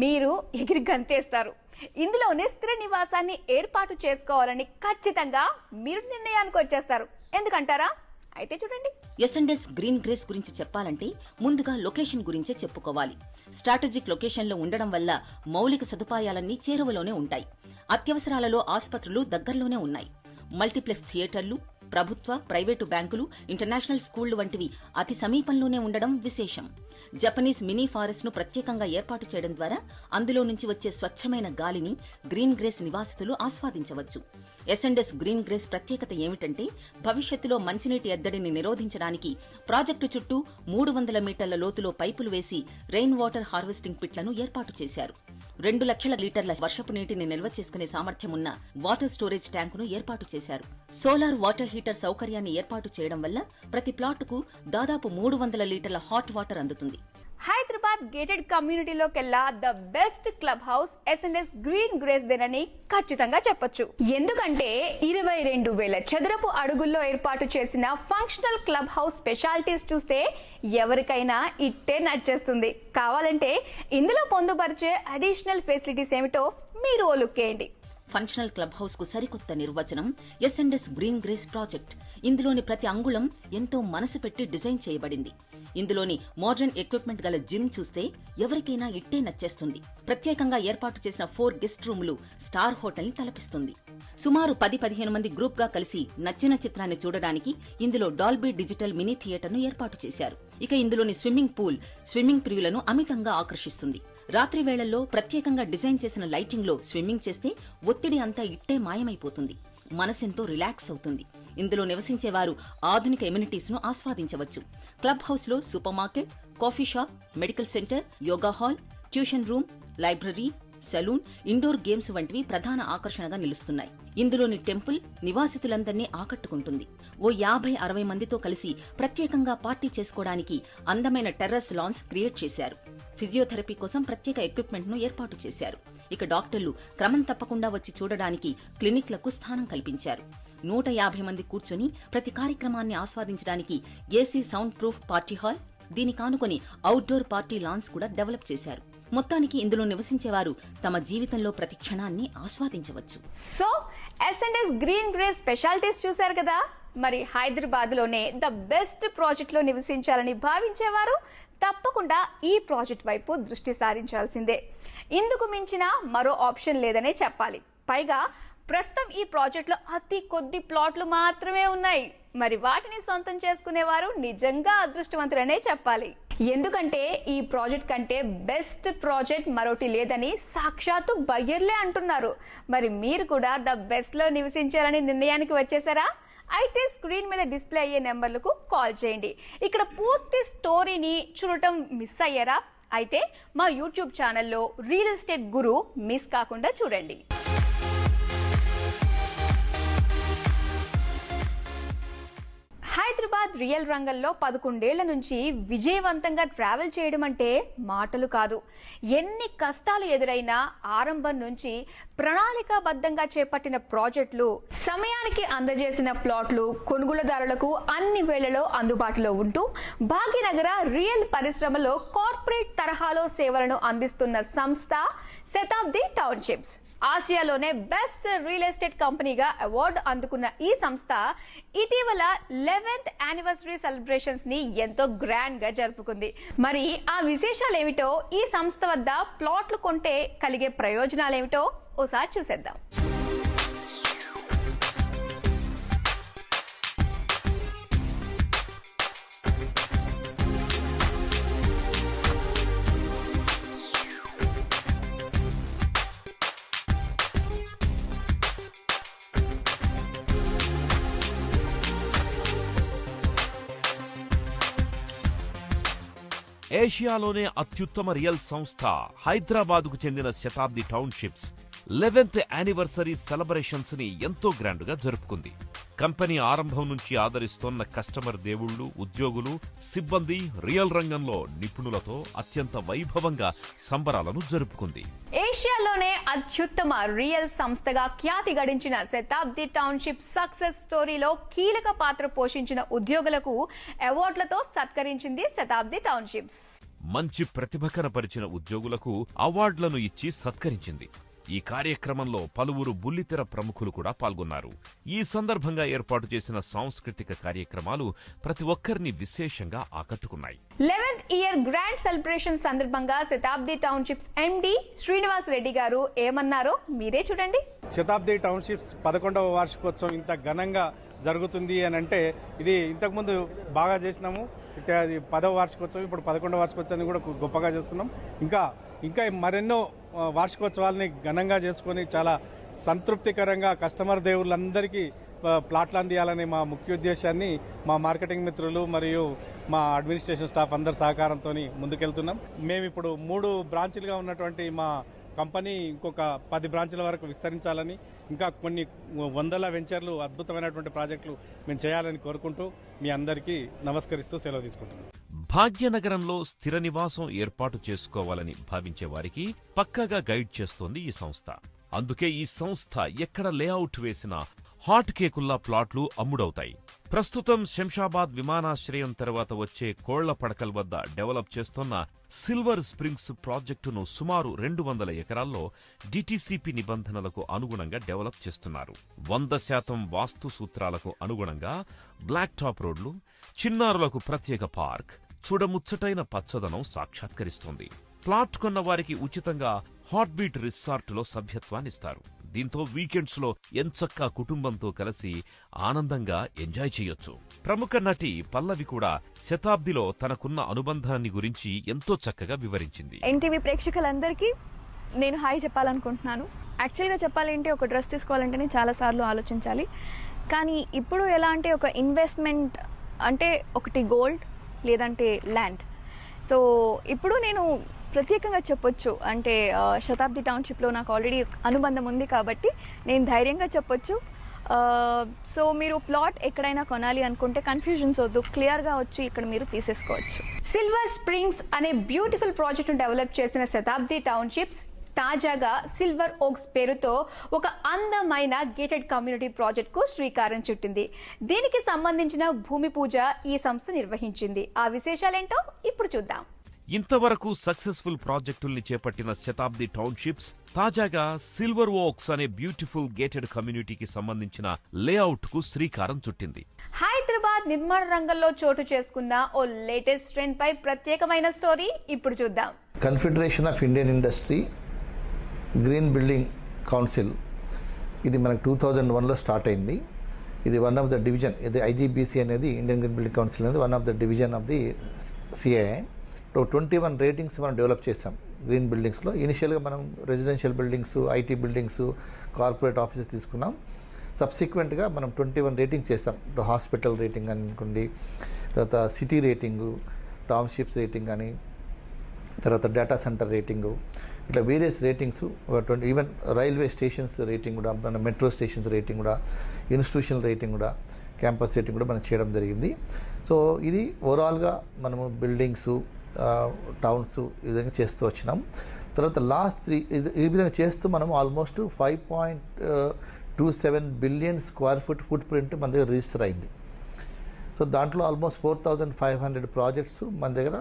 మీరు ఎగిరి గంతేస్తారు. ఇందులోనే స్థిర నివాసాన్ని ఏర్పాటు చేసుకోవాలని ఖచ్చితంగా మీరు నిర్ణయానికి వచ్చేస్తారు. ఎందుకంటారా? అయితే చూడండి. S&S గ్రీన్ గ్రేస్ గురించి చెప్పాలంటే ముందుగా లొకేషన్ గురించే చెప్పుకోవాలి. స్ట్రాటజిక్ లొకేషన్లో ఉండడం వల్ల మౌలిక సదుపాయాలన్నీ చేరువలోనే ఉంటాయి. అత్యవసరాలలో ఆసుపత్రులు దగ్గరలోనే ఉన్నాయి. మల్టీప్లెక్స్ థియేటర్లు, ప్రభుత్వ, ప్రైవేటు బ్యాంకులు, ఇంటర్నేషనల్ స్కూళ్లు వంటివి అతి సమీపంలోనే ఉండడం విశేషం. జపనీస్ మినీ ఫారెస్ట్ ను ప్రత్యేకంగా ఏర్పాటు చేయడం ద్వారా అందులో నుంచి వచ్చే స్వచ్ఛమైన గాలిని గ్రీన్ గ్రేస్ నివాసితులు ఆస్వాదించవచ్చు. S&S గ్రీన్ గ్రేస్ ప్రత్యేకత ఏమిటంటే భవిష్యత్తులో మంచినీటి ఎద్దడిని నిరోధించడానికి ప్రాజెక్టు చుట్టూ 300 మీటర్ల లోతులో పైపులు వేసి రెయిన్ వాటర్ హార్వెస్టింగ్ పిట్లను ఏర్పాటు చేశారు. 2 లక్షల లీటర్ల వర్షపు నీటిని నిల్వ చేసుకునే సామర్థ్యం ఉన్న వాటర్ స్టోరేజ్ ట్యాంకును ఏర్పాటు చేశారు. సోలార్ వాటర్ హీటర్ సౌకర్యాన్ని ఏర్పాటు చేయడం వల్ల ప్రతి ప్లాటుకు దాదాపు 300 లీటర్ల హాట్ వాటర్ అందుతుంది. హైదరాబాద్ గేటెడ్ కమ్యూనిటీలోకెల్లా the best club house S&S green grace దేనని ఖచ్చితంగా చెప్పొచ్చు. ఎందుకంటే 22,000 చదరపు అడుగుల్లో ఏర్పాటు చేసిన ఫంక్షనల్ క్లబ్ హౌస్ స్పెషాలిటీస్ చూస్తే ఎవరికైనా ఇట్టే నచ్చేస్తుంది. కావాలంటే ఇందులో పొందుపరిచే అడిషనల్ ఫెసిలిటీస్ ఏమిటో మీరు ఓ లుక్ వేయండి. ఫంక్షనల్ క్లబ్ హౌస్ కు సరికొత్త నిర్వచనం S&S గ్రీన్ గ్రేస్ ప్రాజెక్ట్. ఇందులోని ప్రతి అంగుళం ఎంతో మనసు పెట్టి డిజైన్ చేయబడింది. ఇందులోని మోడర్న్ ఎక్విప్మెంట్ గల జిమ్ చూస్తే ఎవరికైనా ఇట్టే నచ్చేస్తుంది. ప్రత్యేకంగా ఏర్పాటు చేసిన 4 గెస్ట్ రూములు స్టార్ హోటల్ ని తలపిస్తుంది. సుమారు 10-15 మంది గ్రూప్ గా కలిసి నచ్చిన చిత్రాన్ని చూడడానికి ఇందులో డాల్బీ డిజిటల్ మినీ థియేటర్ ను ఏర్పాటు చేశారు. ఇక ఇందులోని స్విమ్మింగ్ పూల్ స్విమ్మింగ్ ప్రియులను అమితంగా ఆకర్షిస్తుంది. రాత్రి వేళల్లో ప్రత్యేకంగా డిజైన్ చేసిన లైటింగ్ లో స్విమ్మింగ్ చేస్తే ఒత్తిడి అంతా ఇట్టే మాయమైపోతుంది. మనసెంతో రిలాక్స్ అవుతుంది. ఇందులో నివసించేవారు ఆధునిక ఎమ్యూనిటీస్ ను ఆస్వాదించవచ్చు. క్లబ్ హౌస్ లో supermarket, coffee shop, medical centre, yoga hall, tuition room, library, salon, indoor games వంటివి ప్రధాన ఆకర్షణగా నిలుస్తున్నాయి. ఇందులోని టెంపుల్ నివాసితులందరినీ ఆకట్టుకుంటుంది. ఓ 50-60 మందితో కలిసి ప్రత్యేకంగా పార్టీ చేసుకోవడానికి అందమైన టెర్రస్ లాన్స్ క్రియేట్ చేశారు. ఫిజియోథెరపీ కోసం ప్రత్యేక ఎక్విప్మెంట్ ను ఏర్పాటు చేశారు. ఇక డాక్టర్లు క్రమం తప్పకుండా వచ్చి చూడడానికి క్లినిక్లకు స్థానం కల్పించారు. 150 మంది కూర్చొని ప్రతి కార్యక్రమాన్ని ఆస్వాదించడానికి AC sound proof party hall, దీనికి ఆనుకొని అవుట్డోర్ పార్టీ లాన్స్ కూడా డెవలప్ చేశారు. మొత్తానికి ఇందులో నివసించేవారు తమ జీవితంలో ప్రతి క్షణాన్ని ఆస్వాదించవచ్చు. So S&S green grace specialities చూశారు కదా. మరి హైదరాబాద్ లోనే ద బెస్ట్ ప్రాజెక్ట్ లో నివసించాలని భావించేవారు తప్పకుండా ఈ ప్రాజెక్ట్ వైపు దృష్టి సారించాల్సిందే. ఇందుకు మించిన మరో ఆప్షన్ లేదనే చెప్పాలి. పైగా ప్రస్తుతం ఈ ప్రాజెక్ట్ లో అతి కొద్ది ప్లాట్లు మాత్రమే ఉన్నాయి. మరి వాటిని సొంతం చేసుకునేవారు నిజంగా అదృష్టవంతులనే చెప్పాలి. ఎందుకంటే ఈ ప్రాజెక్ట్ కంటే బెస్ట్ ప్రాజెక్ట్ మరొకటి లేదని సాక్షాత్తు బయ్యర్లే అంటున్నారు. మరి మీరు కూడా ద బెస్ట్ లో నివసించాలని నిర్ణయానికి వచ్చేసారా? అయితే స్క్రీన్ మీద డిస్ప్లే అయ్యే నెంబర్లకు కాల్ చేయండి. ఇక్కడ పూర్తి స్టోరీని చూడటం మిస్ అయ్యారా? అయితే మా యూట్యూబ్ ఛానల్లో రియల్ ఎస్టేట్ గురు మిస్ కాకుండా చూడండి. హైదరాబాద్ రియల్ రంగంలో 11 ఏళ్ల నుంచి విజయవంతంగా ట్రావెల్ చేయడం అంటే మాటలు కాదు. ఎన్ని కష్టాలు ఎదురైనా ఆరంభం నుంచి ప్రణాళికాబద్ధంగా చేపట్టిన ప్రాజెక్టులు, సమయానికి అందజేసిన ప్లాట్లు కొనుగోలుదారులకు అన్ని వేళలో అందుబాటులో ఉంటూ భాగ్యనగర రియల్ పరిశ్రమలో కార్పొరేట్ తరహాలో సేవలను అందిస్తున్న సంస్థ శతాబ్ది టౌన్షిప్స్. ఆసియాలోనే బెస్ట్ రియల్ ఎస్టేట్ కంపెనీగా అవార్డు అందుకున్న ఈ సంస్థ ఇటీవల 11th యానివర్సరీ సెలబ్రేషన్స్ ని ఎంతో గ్రాండ్ గా జరుపుకుంది. మరి ఆ విశేషాలు ఏమిటో, ఈ సంస్థ వద్ద ప్లాట్లు కొంటే కలిగే ప్రయోజనాలు ఏమిటో ఓసారి చూసేద్దాం. ఏషియాలోనే అత్యుత్తమ రియల్ సంస్థ హైదరాబాద్కు చెందిన శతాబ్ది టౌన్షిప్స్ 11th యానివర్సరీ సెలబ్రేషన్స్ ని ఎంతో గ్రాండ్ గా జరుపుకుంది. కంపెనీ ఆరంభం నుంచి ఆదరిస్తోన్న కస్టమర్ దేవుళ్లు, ఉద్యోగులు, సిబ్బంది, రియల్ రంగంలో నిపుణులతో అత్యంత వైభవంగా సంబరాలను జరుపుకుంది. ఏషియాలోనే అత్యుత్తమ రియల్ సంస్థగా ఖ్యాతి గడించిన శతాబ్ది టౌన్షిప్ సక్సెస్ స్టోరీలో కీలక పాత్ర పోషించిన ఉద్యోగులకు అవార్డులతో సత్కరించింది శతాబ్ది టౌన్షిప్స్. మంచి ప్రతిభ కనపరిచిన ఉద్యోగులకు అవార్డులను ఇచ్చి సత్కరించింది. ఈ కార్యక్రమంలో పలువురు బుల్లితెర ప్రముఖులు కూడా పాల్గొన్నారు. ఈ సందర్భంగా ఏర్పాటు చేసిన సాంస్కృతిక కార్యక్రమాలు ప్రతి ఒక్కరిని విశేషంగా ఆకట్టుకున్నాయి. 11th ఇయర్ గ్రాండ్ సెలబ్రేషన్ సందర్భంగా శతాబ్ది టౌన్షిప్స్ ఎండి శ్రీనివాస్ రెడ్డి గారు ఏమన్నారో మీరే చూడండి. శతాబ్ది టౌన్షిప్స్ 11వ వార్షికోత్సవం ఇంత ఘనంగా జరుగుతుంది అని అంటే, ఇది ఇంతకుముందు బాగా చేసినాము. అది 10వ వార్షికోత్సవం, ఇప్పుడు 11వ వార్షికోత్సవాన్ని కూడా గొప్పగా చేస్తున్నాం. ఇంకా మరెన్నో వార్షికోత్సవాలని ఘనంగా చేసుకొని చాలా సంతృప్తికరంగా కస్టమర్ దేవుళ్ళందరికీ ప్లాట్లు అందియాలనే మా ముఖ్య ఉద్దేశాన్ని మా మార్కెటింగ్ మిత్రులు మరియు మా అడ్మినిస్ట్రేషన్ స్టాఫ్ అందరి సహకారంతో ముందుకెళ్తున్నాం. మేము ఇప్పుడు 3 బ్రాంచీలుగా ఉన్నటువంటి మా కంపెనీ ఇంకొక 10 బ్రాంచ్ల వరకు విస్తరించాలని, ఇంకా కొన్ని వందల వెంచర్లు, అద్భుతమైనటువంటి ప్రాజెక్టులు మేము చేయాలని కోరుకుంటూ మీ అందరికీ నమస్కరిస్తూ సెలవు తీసుకుంటున్నాం. భాగ్యనగరంలో స్థిర నివాసం ఏర్పాటు చేసుకోవాలని భావించే వారికి పక్కాగా గైడ్ చేస్తోంది ఈ సంస్థ. అందుకే ఈ సంస్థ ఎక్కడ లేఅవుట్ వేసినా హాట్ కేకుల్లా ప్లాట్లు అమ్ముడవుతాయి. ప్రస్తుతం శంషాబాద్ విమానాశ్రయం తర్వాత వచ్చే కోళ్ల పడకల్ వద్ద డెవలప్ చేస్తున్న సిల్వర్ స్ప్రింగ్స్ ప్రాజెక్టును సుమారు 200 ఎకరాల్లో డిటిసిపి నిబంధనలకు అనుగుణంగా డెవలప్ చేస్తున్నారు. 100% వాస్తు సూత్రాలకు అనుగుణంగా బ్లాక్ టాప్ రోడ్లు, చిన్నారులకు ప్రత్యేక పార్క్, చూడముచ్చటైన పచ్చదనం సాక్షాత్కరిస్తోంది. ప్లాట్ కొన్న వారికి ఉచితంగా హాట్ బీట్ రిసార్టులో సభ్యత్వాన్నిస్తారు. దీంతో వీకెండ్స్ లో ఎంచక్కా కుటుంబంతో కలిసి ఆనందంగా ఎంజాయ్ చేయొచ్చు. ప్రముఖ నటి పల్లవి కూడా శతాబ్దిలో తనకున్న అనుబంధాన్ని గురించి ఎంతో చక్కగా వివరించింది. ఎన్టీవీ ప్రేక్షకులందరికీ నేను హాయ్ చెప్పాలనుకుంటున్నాను. యాక్చువల్గా చెప్పాలంటే ఒక డ్రెస్ తీసుకోవాలంటేనే చాలాసార్లు ఆలోచించాలి. కానీ ఇప్పుడు ఎలా అంటే ఒక ఇన్వెస్ట్మెంట్ అంటే ఒకటి గోల్డ్ లేదంటే ల్యాండ్. సో ఇప్పుడు నేను ప్రత్యేకంగా చెప్పొచ్చు అంటే శతాబ్ది టౌన్షిప్లో నాకు ఆల్రెడీ అనుబంధం ఉంది కాబట్టి నేను ధైర్యంగా చెప్పొచ్చు. సో మీరు ప్లాట్ ఎక్కడైనా కొనాలి అనుకుంటే కన్ఫ్యూజన్స్ వద్దు, క్లియర్గా వచ్చి ఇక్కడ మీరు తీసేసుకోవచ్చు. సిల్వర్ స్ప్రింగ్స్ అనే బ్యూటిఫుల్ ప్రాజెక్టును డెవలప్ చేసిన శతాబ్ది టౌన్షిప్స్ తాజాగా సిల్వర్ ఓక్స్ పేరుతో ఒక అందమైన గేటెడ్ కమ్యూనిటీ ప్రాజెక్ట్ కు శ్రీకారం చుట్టింది. దీనికి సంబంధించిన భూమి పూజ ఈ సంస్థ నిర్వహించింది. ఆ విశేషాలేంటో ఇప్పుడు చూద్దాం. ఇంతవరకు సక్సెస్ఫుల్ ప్రాజెక్టుల్ని చేపట్టిన శతాబ్ది టౌన్షిప్స్ తాజాగా సిల్వర్ ఓక్స్ అనే బ్యూటిఫుల్ గేటెడ్ కమ్యూనిటీకి సంబంధించిన లేఅవుట్ కు శ్రీకారం చుట్టింది. హైదరాబాద్ నిర్మాణ రంగంలో చోటు చేసుకున్న ఓ లేటెస్ట్ ట్రెండ్ పై ప్రత్యేకమైన స్టోరీ ఇప్పుడు చూద్దాం. Confederation of Indian industry green building council ఇది మనకు 2001లో స్టార్ట్ అయింది. ఇది వన్ ఆఫ్ ద డివిజన్, ఇది ఐజీబీసీ అనేది ఇండియన్ గ్రీన్ బిల్డింగ్ కౌన్సిల్ అనేది one of the division of the CII. 21 ratings మనం డెవలప్ చేసాం గ్రీన్ బిల్డింగ్స్లో. ఇనిషియల్గా మనం residential buildings, IT buildings, corporate offices తీసుకున్నాం. సబ్సిక్వెంట్గా మనం 21 రేటింగ్స్ చేసాం. హాస్పిటల్ రేటింగ్ అనుకోండి, తర్వాత సిటీ రేటింగు, టౌన్షిప్స్ రేటింగ్ అని, తర్వాత డేటా సెంటర్ రేటింగు, ఇట్లా various ratings, even railway stations rating కూడా, మన మెట్రో స్టేషన్స్ రేటింగ్ కూడా, ఇన్స్టిట్యూషనల్ రేటింగ్ కూడా, క్యాంపస్ రేటింగ్ కూడా మనం చేయడం జరిగింది. సో ఇది ఓవరాల్గా మనము బిల్డింగ్స్, టౌన్స్ ఈ విధంగా చేస్తూ వచ్చినాం. తర్వాత లాస్ట్ ఈ విధంగా చేస్తూ మనం almost 5.27 billion square foot print మన దగ్గర రిజిస్టర్ అయింది. సో దాంట్లో ఆల్మోస్ట్ 4500 ప్రాజెక్ట్స్ మన దగ్గర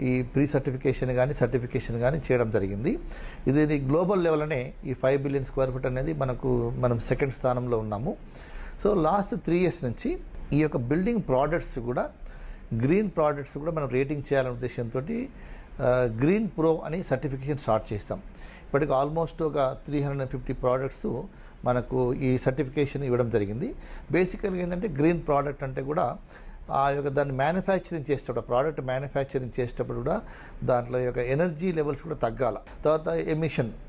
ఈ ప్రీ సర్టిఫికేషన్ కానీ సర్టిఫికేషన్ కానీ చేయడం జరిగింది. ఇది గ్లోబల్ లెవెల్లోనే ఈ 5 బిలియన్ స్క్వేర్ ఫుట్ అనేది మనం సెకండ్ స్థానంలో ఉన్నాము. సో లాస్ట్ 3 years నుంచి ఈ యొక్క బిల్డింగ్ ప్రోడక్ట్స్ కూడా, గ్రీన్ ప్రోడక్ట్స్ కూడా మనం రేటింగ్ చేయాలనే ఉద్దేశంతో గ్రీన్ ప్రో అని సర్టిఫికేషన్ స్టార్ట్ చేస్తాం. ఇప్పటికి ఆల్మోస్ట్ ఒక 350 ప్రోడక్ట్స్ మనకు ఈ సర్టిఫికేషన్ ఇవ్వడం జరిగింది. బేసికల్గా ఏంటంటే గ్రీన్ ప్రోడక్ట్ అంటే కూడా ఆ యొక్క దాన్ని మ్యానుఫ్యాక్చరింగ్ చేసేటప్పుడు, ప్రోడక్ట్ మ్యానుఫ్యాక్చరింగ్ చేసేటప్పుడు కూడా దాంట్లో యొక్క ఎనర్జీ లెవెల్స్ కూడా తగ్గాల, తర్వాత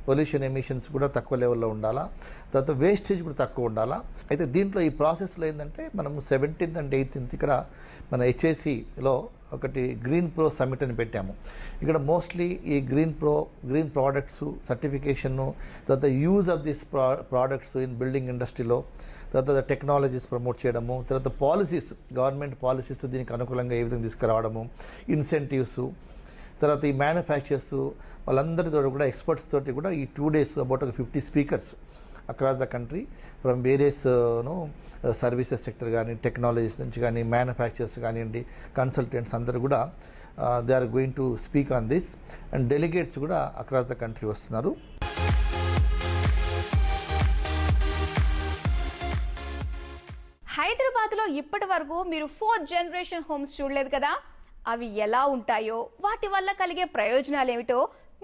పొల్యూషన్ ఎమిషన్స్ కూడా తక్కువ లెవెల్లో ఉండాలా, తర్వాత వేస్టేజ్ కూడా తక్కువ ఉండాలా. అయితే దీంట్లో ఈ ప్రాసెస్లో ఏంటంటే మనము 17th and 18th ఇక్కడ మన హెచ్ఏసిలో ఒకటి గ్రీన్ ప్రో సమ్మిట్ అని పెట్టాము. ఇక్కడ మోస్ట్లీ ఈ గ్రీన్ ప్రోడక్ట్స్ సర్టిఫికేషన్ను, తర్వాత use of this products in building ఇండస్ట్రీలో, తర్వాత టెక్నాలజీస్ ప్రమోట్ చేయడము, తర్వాత పాలసీస్, గవర్నమెంట్ పాలసీస్ దీనికి అనుకూలంగా ఏ విధంగా తీసుకురావడము, ఇన్సెంటివ్స్, తర్వాత ఈ మ్యానుఫ్యాక్చర్స్ వాళ్ళందరితో కూడా ఎక్స్పర్ట్స్ తోటి కూడా ఈ 2 days అబౌట్ ఒక 50 speakers across the country from various services sector కానీ, టెక్నాలజీస్ నుంచి కానీ, మ్యానుఫ్యాక్చర్స్ కానివ్వండి, కన్సల్టెంట్స్ అందరూ కూడా they are going to speak on this. And delegates కూడా అక్రాస్ ద కంట్రీ వస్తున్నారు. హైదరాబాద్లో ఇప్పటి వరకు మీరు 4th generation హోమ్స్ చూడలేదు కదా. అవి ఎలా ఉంటాయో, వాటి వల్ల కలిగే ప్రయోజనాలు ఏమిటో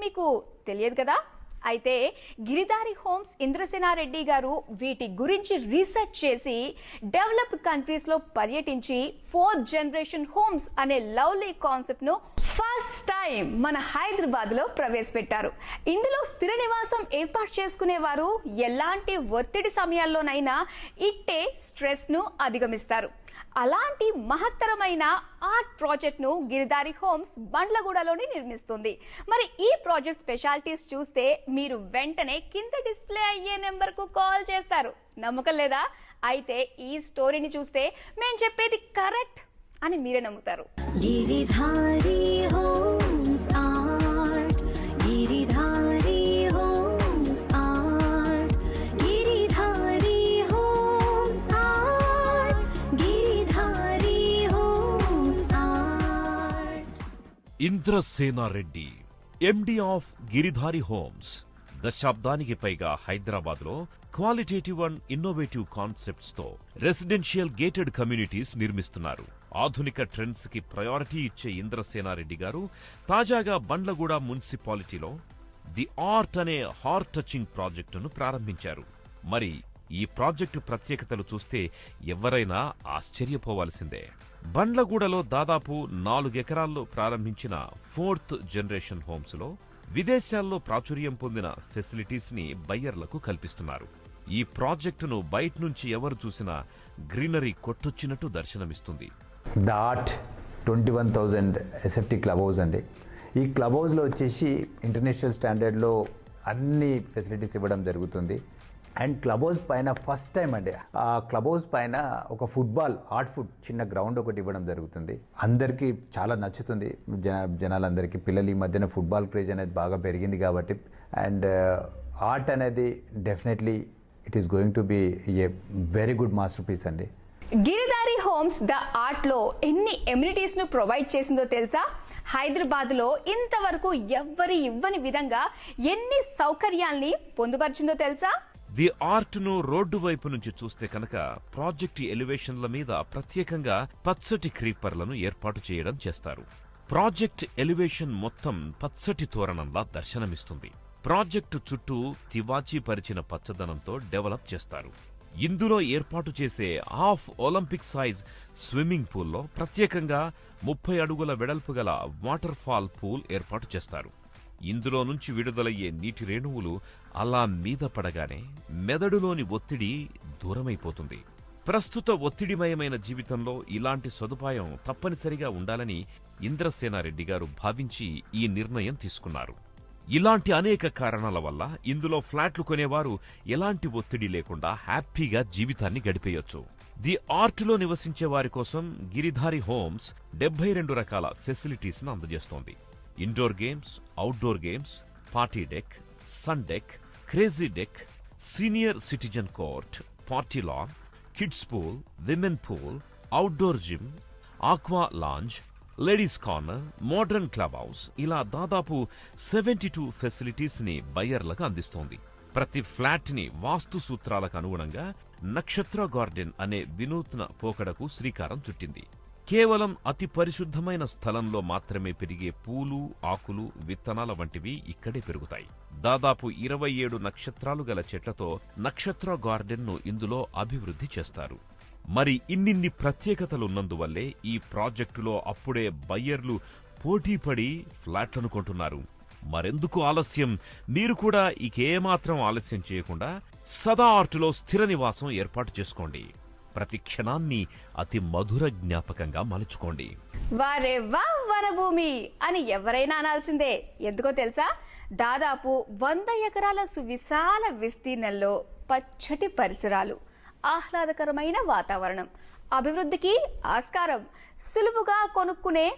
మీకు తెలియదు కదా. అయితే గిరిధారి హోమ్స్ ఇంద్రసేనారెడ్డి గారు వీటి గురించి రీసెర్చ్ చేసి డెవలప్డ్ కంట్రీస్లో పర్యటించి 4th generation హోమ్స్ అనే లవ్లీ కాన్సెప్ట్ను ఫస్ట్ టైం మన హైదరాబాద్లో ప్రవేశపెట్టారు. ఇందులో స్థిర నివాసం ఏర్పాటు చేసుకునేవారు ఎలాంటి ఒత్తిడి సమయాల్లోనైనా ఇట్టే స్ట్రెస్ను అధిగమిస్తారు. అలాంటి మహత్తరమైన ఆర్ట్ ప్రాజెక్ట్ను గిరిధారి హోమ్స్ బండ్లగూడలోని నిర్మిస్తుంది. మరి ఈ ప్రాజెక్ట్ స్పెషాలిటీస్ చూస్తే మీరు వెంటనే కింద డిస్ప్లే అయ్యే నెంబర్కు కాల్ చేస్తారు. నమ్మకం లేదా? అయితే ఈ స్టోరీని చూస్తే మేము చెప్పేది కరెక్ట్ అని మీరే నమ్ముతారు. Giridhari Homes art, Giridhari Homes art, Giridhari Homes Indrasenareddy, MD of Giridhari Homes, దశాబ్దానికి పైగా హైదరాబాద్లో క్వాలిటేటివ్ అండ్ ఇన్నోవేటివ్ కాన్సెప్ట్స్ తో రెసిడెన్షియల్ గేటెడ్ కమ్యూనిటీస్ నిర్మిస్తున్నారు. ఆధునిక ట్రెండ్స్ కి ప్రయారిటీ ఇచ్చే ఇంద్రసేనారెడ్డి గారు తాజాగా బండ్లగూడ మున్సిపాలిటీలో ది ఆర్ట్ అనే హార్ట్ టచింగ్ ప్రాజెక్టును ప్రారంభించారు. మరి ఈ ప్రాజెక్టు ప్రత్యేకతలు చూస్తే ఎవరైనా ఆశ్చర్యపోవాల్సిందే. బండ్లగూడలో దాదాపు 4 ఎకరాల్లో ప్రారంభించిన 4th జనరేషన్ హోమ్స్ లో విదేశాల్లో ప్రాచుర్యం పొందిన ఫెసిలిటీస్ ని బయ్యర్లకు కల్పిస్తున్నారు. ఈ ప్రాజెక్టును బయట నుంచి ఎవరు చూసినా గ్రీనరీ కొట్టొచ్చినట్టు దర్శనమిస్తుంది. The art 21,000 SFT club house అండి. ఈ క్లబ్ హౌస్లో వచ్చేసి ఇంటర్నేషనల్ స్టాండర్డ్లో అన్ని ఫెసిలిటీస్ ఇవ్వడం జరుగుతుంది. అండ్ క్లబ్ హౌస్ పైన ఫస్ట్ టైం అండి, ఆ క్లబ్ హౌస్ పైన ఒక ఫుట్బాల్ చిన్న గ్రౌండ్ ఒకటి ఇవ్వడం జరుగుతుంది. అందరికీ చాలా నచ్చుతుంది, జనాలందరికీ. పిల్లలు ఈ మధ్యన ఫుట్బాల్ క్రేజ్ అనేది బాగా పెరిగింది కాబట్టి. అండ్ ఆర్ట్ అనేది definitely it is going to be a very good masterpiece అండి. గిరిధారి హోమ్స్ ద ఆర్ట్ లో ఎన్ని ఎమ్యూనిటీస్ ను ప్రొవైడ్ చేసిందో తెలుసా? హైదరాబాద్ లో ఇంతవరకు ఎవ్వరి ఇవ్వని విధంగా ఎన్ని సౌకర్యాల్ని పొందుపరిచిందో తెలుసా? ది ఆర్ట్ ను రోడ్డు వైపు నుంచి చూస్తే కనుక ప్రాజెక్టు ఎలివేషన్ల మీద ప్రత్యేకంగా పచ్చటి క్రీపర్లను ఏర్పాటు చేయడం చేస్తారు. ప్రాజెక్ట్ ఎలివేషన్ మొత్తం పచ్చటి తోరణంలా దర్శనమిస్తుంది. ప్రాజెక్టు చుట్టూ తివాచీ పరిచిన పచ్చదనంతో డెవలప్ చేస్తారు. ఇందులో ఏర్పాటు చేసే హాఫ్ ఒలింపిక్ సైజ్ స్విమ్మింగ్ పూల్లో ప్రత్యేకంగా 30 అడుగుల వెడల్పు గల వాటర్ ఫాల్ పూల్ ఏర్పాటు చేస్తారు. ఇందులో నుంచి విడుదలయ్యే నీటి రేణువులు అలా మీద పడగానే మెదడులోని ఒత్తిడి దూరమైపోతుంది. ప్రస్తుత ఒత్తిడిమయమైన జీవితంలో ఇలాంటి సదుపాయం తప్పనిసరిగా ఉండాలని ఇంద్రసేనారెడ్డి గారు భావించి ఈ నిర్ణయం తీసుకున్నారు. ఇలాంటి అనేక కారణాల వల్ల ఇందులో ఫ్లాట్లు కొనేవారు ఎలాంటి ఒత్తిడి లేకుండా హ్యాపీగా జీవితాన్ని గడిపేయొచ్చు. ది ఆర్ట్లో నివసించే వారి కోసం గిరిధారి హోమ్స్ 72 రకాల ఫెసిలిటీస్ ను అందజేస్తోంది. Indoor games, outdoor games, party deck, sun deck, crazy deck, senior citizen court, party lawn, kids pool, women pool, outdoor gym, aqua lounge, ladies corner, modern club house, ఇలా దాదాపు 72 ఫెసిలిటీస్ ని బయ్యర్లకు అందిస్తోంది. ప్రతి ఫ్లాట్ ని వాస్తు సూత్రాలకు అనుగుణంగా నక్షత్ర గార్డెన్ అనే వినూత్న పోకడకు శ్రీకారం చుట్టింది. కేవలం అతి పరిశుద్ధమైన స్థలంలో మాత్రమే పెరిగే పూలు, ఆకులు, విత్తనాల వంటివి ఇక్కడే పెరుగుతాయి. దాదాపు 27 నక్షత్రాలు గల చెట్లతో నక్షత్ర గార్డెన్ ను ఇందులో అభివృద్ధి చేస్తారు. మరి ఇన్నిన్ని ప్రత్యేకతలున్నందువల్లే ఈ ప్రాజెక్టులో అప్పుడే బయ్యర్లు పోటీపడి ఫ్లాట్లను కొంటున్నారు. మరెందుకు ఆలస్యం? మీరు కూడా ఇకేమాత్రం ఆలస్యం చేయకుండా సదా ఆర్టులో స్థిర నివాసం ఏర్పాటు చేసుకోండి. ప్రతి క్షణాన్ని అతి మధుర జ్ఞాపకంగా మలుచుకోండి. వారే వా వనభూమి అని ఎవరైనా అనాల్సిందే. ఎందుకో తెలుసా? దాదాపు 100 ఎకరాల సువిశాల విస్తీర్ణంలో పచ్చటి పరిసరాలు, ఆహ్లాదకరమైన వాతావరణం, అభివృద్ధికి ఆస్కారం, సులువుగా కొనుక్కునే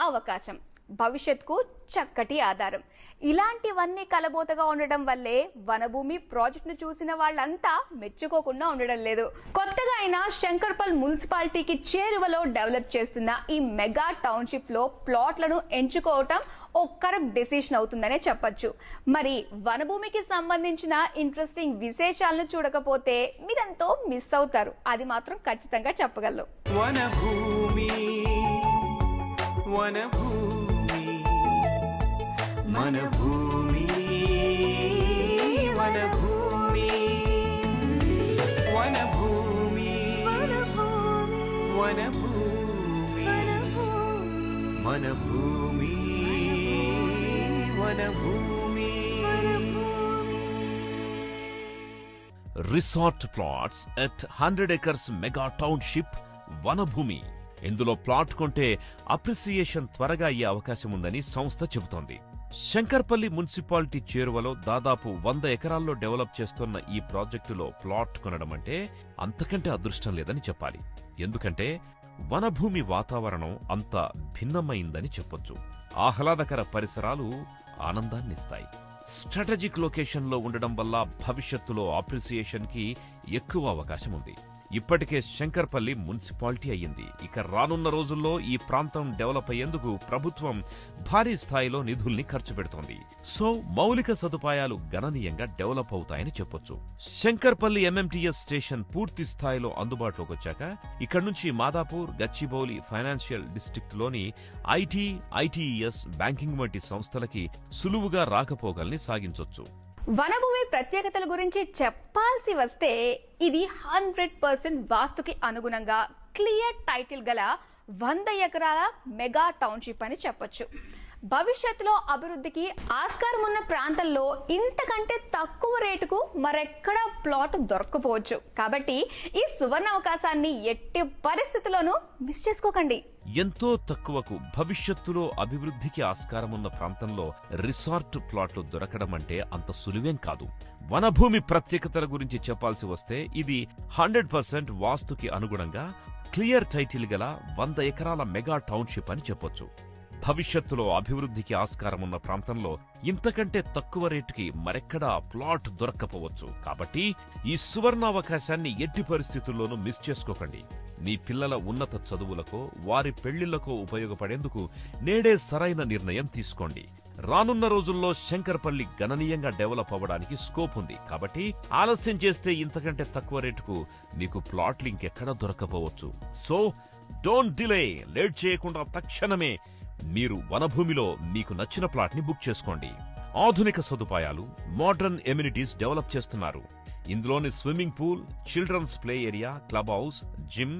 అవకాశం, భవిష్యత్కు చక్కటి ఆధారం. ఇలాంటివన్నీ కలబోతగా ఉండడం వల్లే వనభూమి ప్రాజెక్టును చూసిన వాళ్ళంతా మెచ్చుకోకుండా ఉండడం లేదు. కొత్తగా అయిన శంకర్పల్ మున్సిపాలిటీకి చేరువలో డెవలప్ చేస్తున్న ఈ మెగా టౌన్షిప్ లో ప్లాట్లను ఎంచుకోవటం ఓ కరెక్ట్ డెసిషన్ అవుతుందనే చెప్పొచ్చు. మరి వనభూమికి సంబంధించిన ఇంట్రెస్టింగ్ విశేషాలను చూడకపోతే మీరెంతో మిస్ అవుతారు. అది మాత్రం ఖచ్చితంగా చెప్పగలను. వనభూమి మన భూమి, వనభూమి, వనభూమి, వనభూమి, మన భూమి, వనభూమి. Resort plots at 100 acres mega township వనభూమి. ఇందులో ప్లాట్ కొంటే అప్రిసియేషన్ త్వరగా అయ్యే అవకాశం ఉందని సంస్థ చెబుతోంది. శంకర్పల్లి మున్సిపాలిటీ చేరువలో దాదాపు 100 ఎకరాల్లో డెవలప్ చేస్తున్న ఈ ప్రాజెక్టులో ప్లాట్ కొనడం అంటే అంతకంటే అదృష్టం లేదని చెప్పాలి. ఎందుకంటే వనభూమి వాతావరణం అంత భిన్నమైందని చెప్పొచ్చు. ఆహ్లాదకర పరిసరాలు ఆనందాన్నిస్తాయి. స్ట్రాటజిక్ లొకేషన్లో ఉండడం వల్ల భవిష్యత్తులో అప్రిసియేషన్ కి ఎక్కువ అవకాశం ఉంది. ఇప్పటికే శంకర్పల్లి మున్సిపాలిటీ అయ్యింది. ఇక రానున్న రోజుల్లో ఈ ప్రాంతం డెవలప్ అయ్యేందుకు ప్రభుత్వం భారీ స్థాయిలో నిధుల్ని ఖర్చు పెడుతోంది. సో మౌలిక సదుపాయాలు గణనీయంగా డెవలప్ అవుతాయని చెప్పొచ్చు. శంకర్పల్లి ఎంఎంటీఎస్ స్టేషన్ పూర్తి స్థాయిలో అందుబాటులోకి వచ్చాక ఇక్కడి నుంచి మాదాపూర్, గచ్చిబౌలి ఫైనాన్షియల్ డిస్ట్రిక్ట్ లోని ఐటీ, ఐటీఈఎస్, బ్యాంకింగ్ వంటి సంస్థలకి సులువుగా రాకపోకల్ని సాగించొచ్చు. వనభూమి ప్రత్యేకతల గురించి చెప్పాల్సి వస్తే ఇది 100% వాస్తుకి అనుగుణంగా క్లియర్ టైటిల్ గల 100 ఎకరాల మెగా టౌన్షిప్ అని చెప్పొచ్చు. భవిష్యత్తులో అభివృద్ధికి ఆస్కారం ఉన్న ప్రాంతంలో ఇంతకంటే తక్కువ రేటుకు మరెక్కడా ప్లాట్ దొరకపోవచ్చు. కాబట్టి ఈ సువర్ణ అవకాశాన్ని ఎట్టి పరిస్థితుల్లోనూ మిస్ చేసుకోకండి. ఎంతో తక్కువకు భవిష్యత్తులో అభివృద్ధికి ఆస్కారమున్న ప్రాంతంలో రిసార్ట్ ప్లాట్లు దొరకడం అంటే అంత సులువేం కాదు. వనభూమి ప్రత్యేకతల గురించి చెప్పాల్సి వస్తే ఇది 100% వాస్తుకి అనుగుణంగా క్లియర్ టైటిల్ గల 100 ఎకరాల మెగా టౌన్షిప్ అని చెప్పొచ్చు. భవిష్యత్తులో అభివృద్ధికి ఆస్కారమున్న ప్రాంతంలో ఇంతకంటే తక్కువ రేటుకి మరెక్కడా ప్లాట్ దొరక్కపోవచ్చు. కాబట్టి ఈ సువర్ణావకాశాన్ని ఎట్టి పరిస్థితుల్లోనూ మిస్ చేసుకోకండి. మీ పిల్లల ఉన్నత చదువులకో, వారి పెళ్లిళ్లకో ఉపయోగపడేందుకు నేడే సరైన నిర్ణయం తీసుకోండి. రానున్న రోజుల్లో శంకర్పల్లి గణనీయంగా డెవలప్ అవ్వడానికి స్కోప్ ఉంది. కాబట్టి ఆలస్యం చేస్తే ఇంతకంటే తక్కువ రేటుకు మీకు ప్లాట్లు ఇంకెక్కడా దొరకపోవచ్చు. So don't delay. లేట్ చేయకుండా తక్షణమే మీరు వనభూమిలో మీకు నచ్చిన ప్లాట్ ని బుక్ చేసుకోండి. ఆధునిక సదుపాయాలు, మోడర్న్ ఎమ్యూనిటీస్ డెవలప్ చేస్తున్నారు. ఇందులోని swimming pool, children's play area, clubhouse, gym,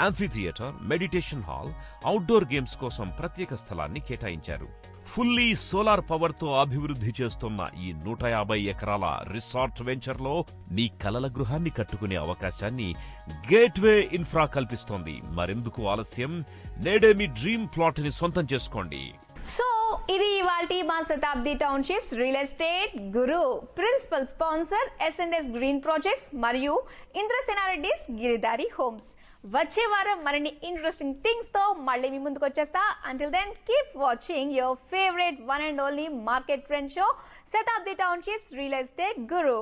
amphitheatre, meditation hall, outdoor games కోసం ప్రత్యేక స్థలాన్ని కేటాయించారు. ఫుల్లీ సోలార్ పవర్ తో అభివృద్ధి చేస్తున్న ఈ 150 ఎకరాల రిసార్ట్ వెంచర్ లో నీ కలల గృహాన్ని కట్టుకునే అవకాశాన్ని గేట్వే ఇన్ఫ్రా కల్పిస్తోంది. మరెందుకు ఆలస్యం? నేడే మీ డ్రీమ్ ప్లాట్ ని సొంతం చేసుకోండి. సో ఇది ఇవాల్టి మా Shatabdi townships real estate guru principal sponsor S&S green projects మరియు ఇంద్రసేనారెడ్డిస్ గిరిదారి హోమ్స్. వచ్చే వారం మరిన్ని ఇంట్రెస్టింగ్ థింగ్స్ తో మళ్ళీ మీ ముందుకు వచ్చేస్తా. Until then keep watching your favourite one and only market trend show Shatabdi townships real estate Guru.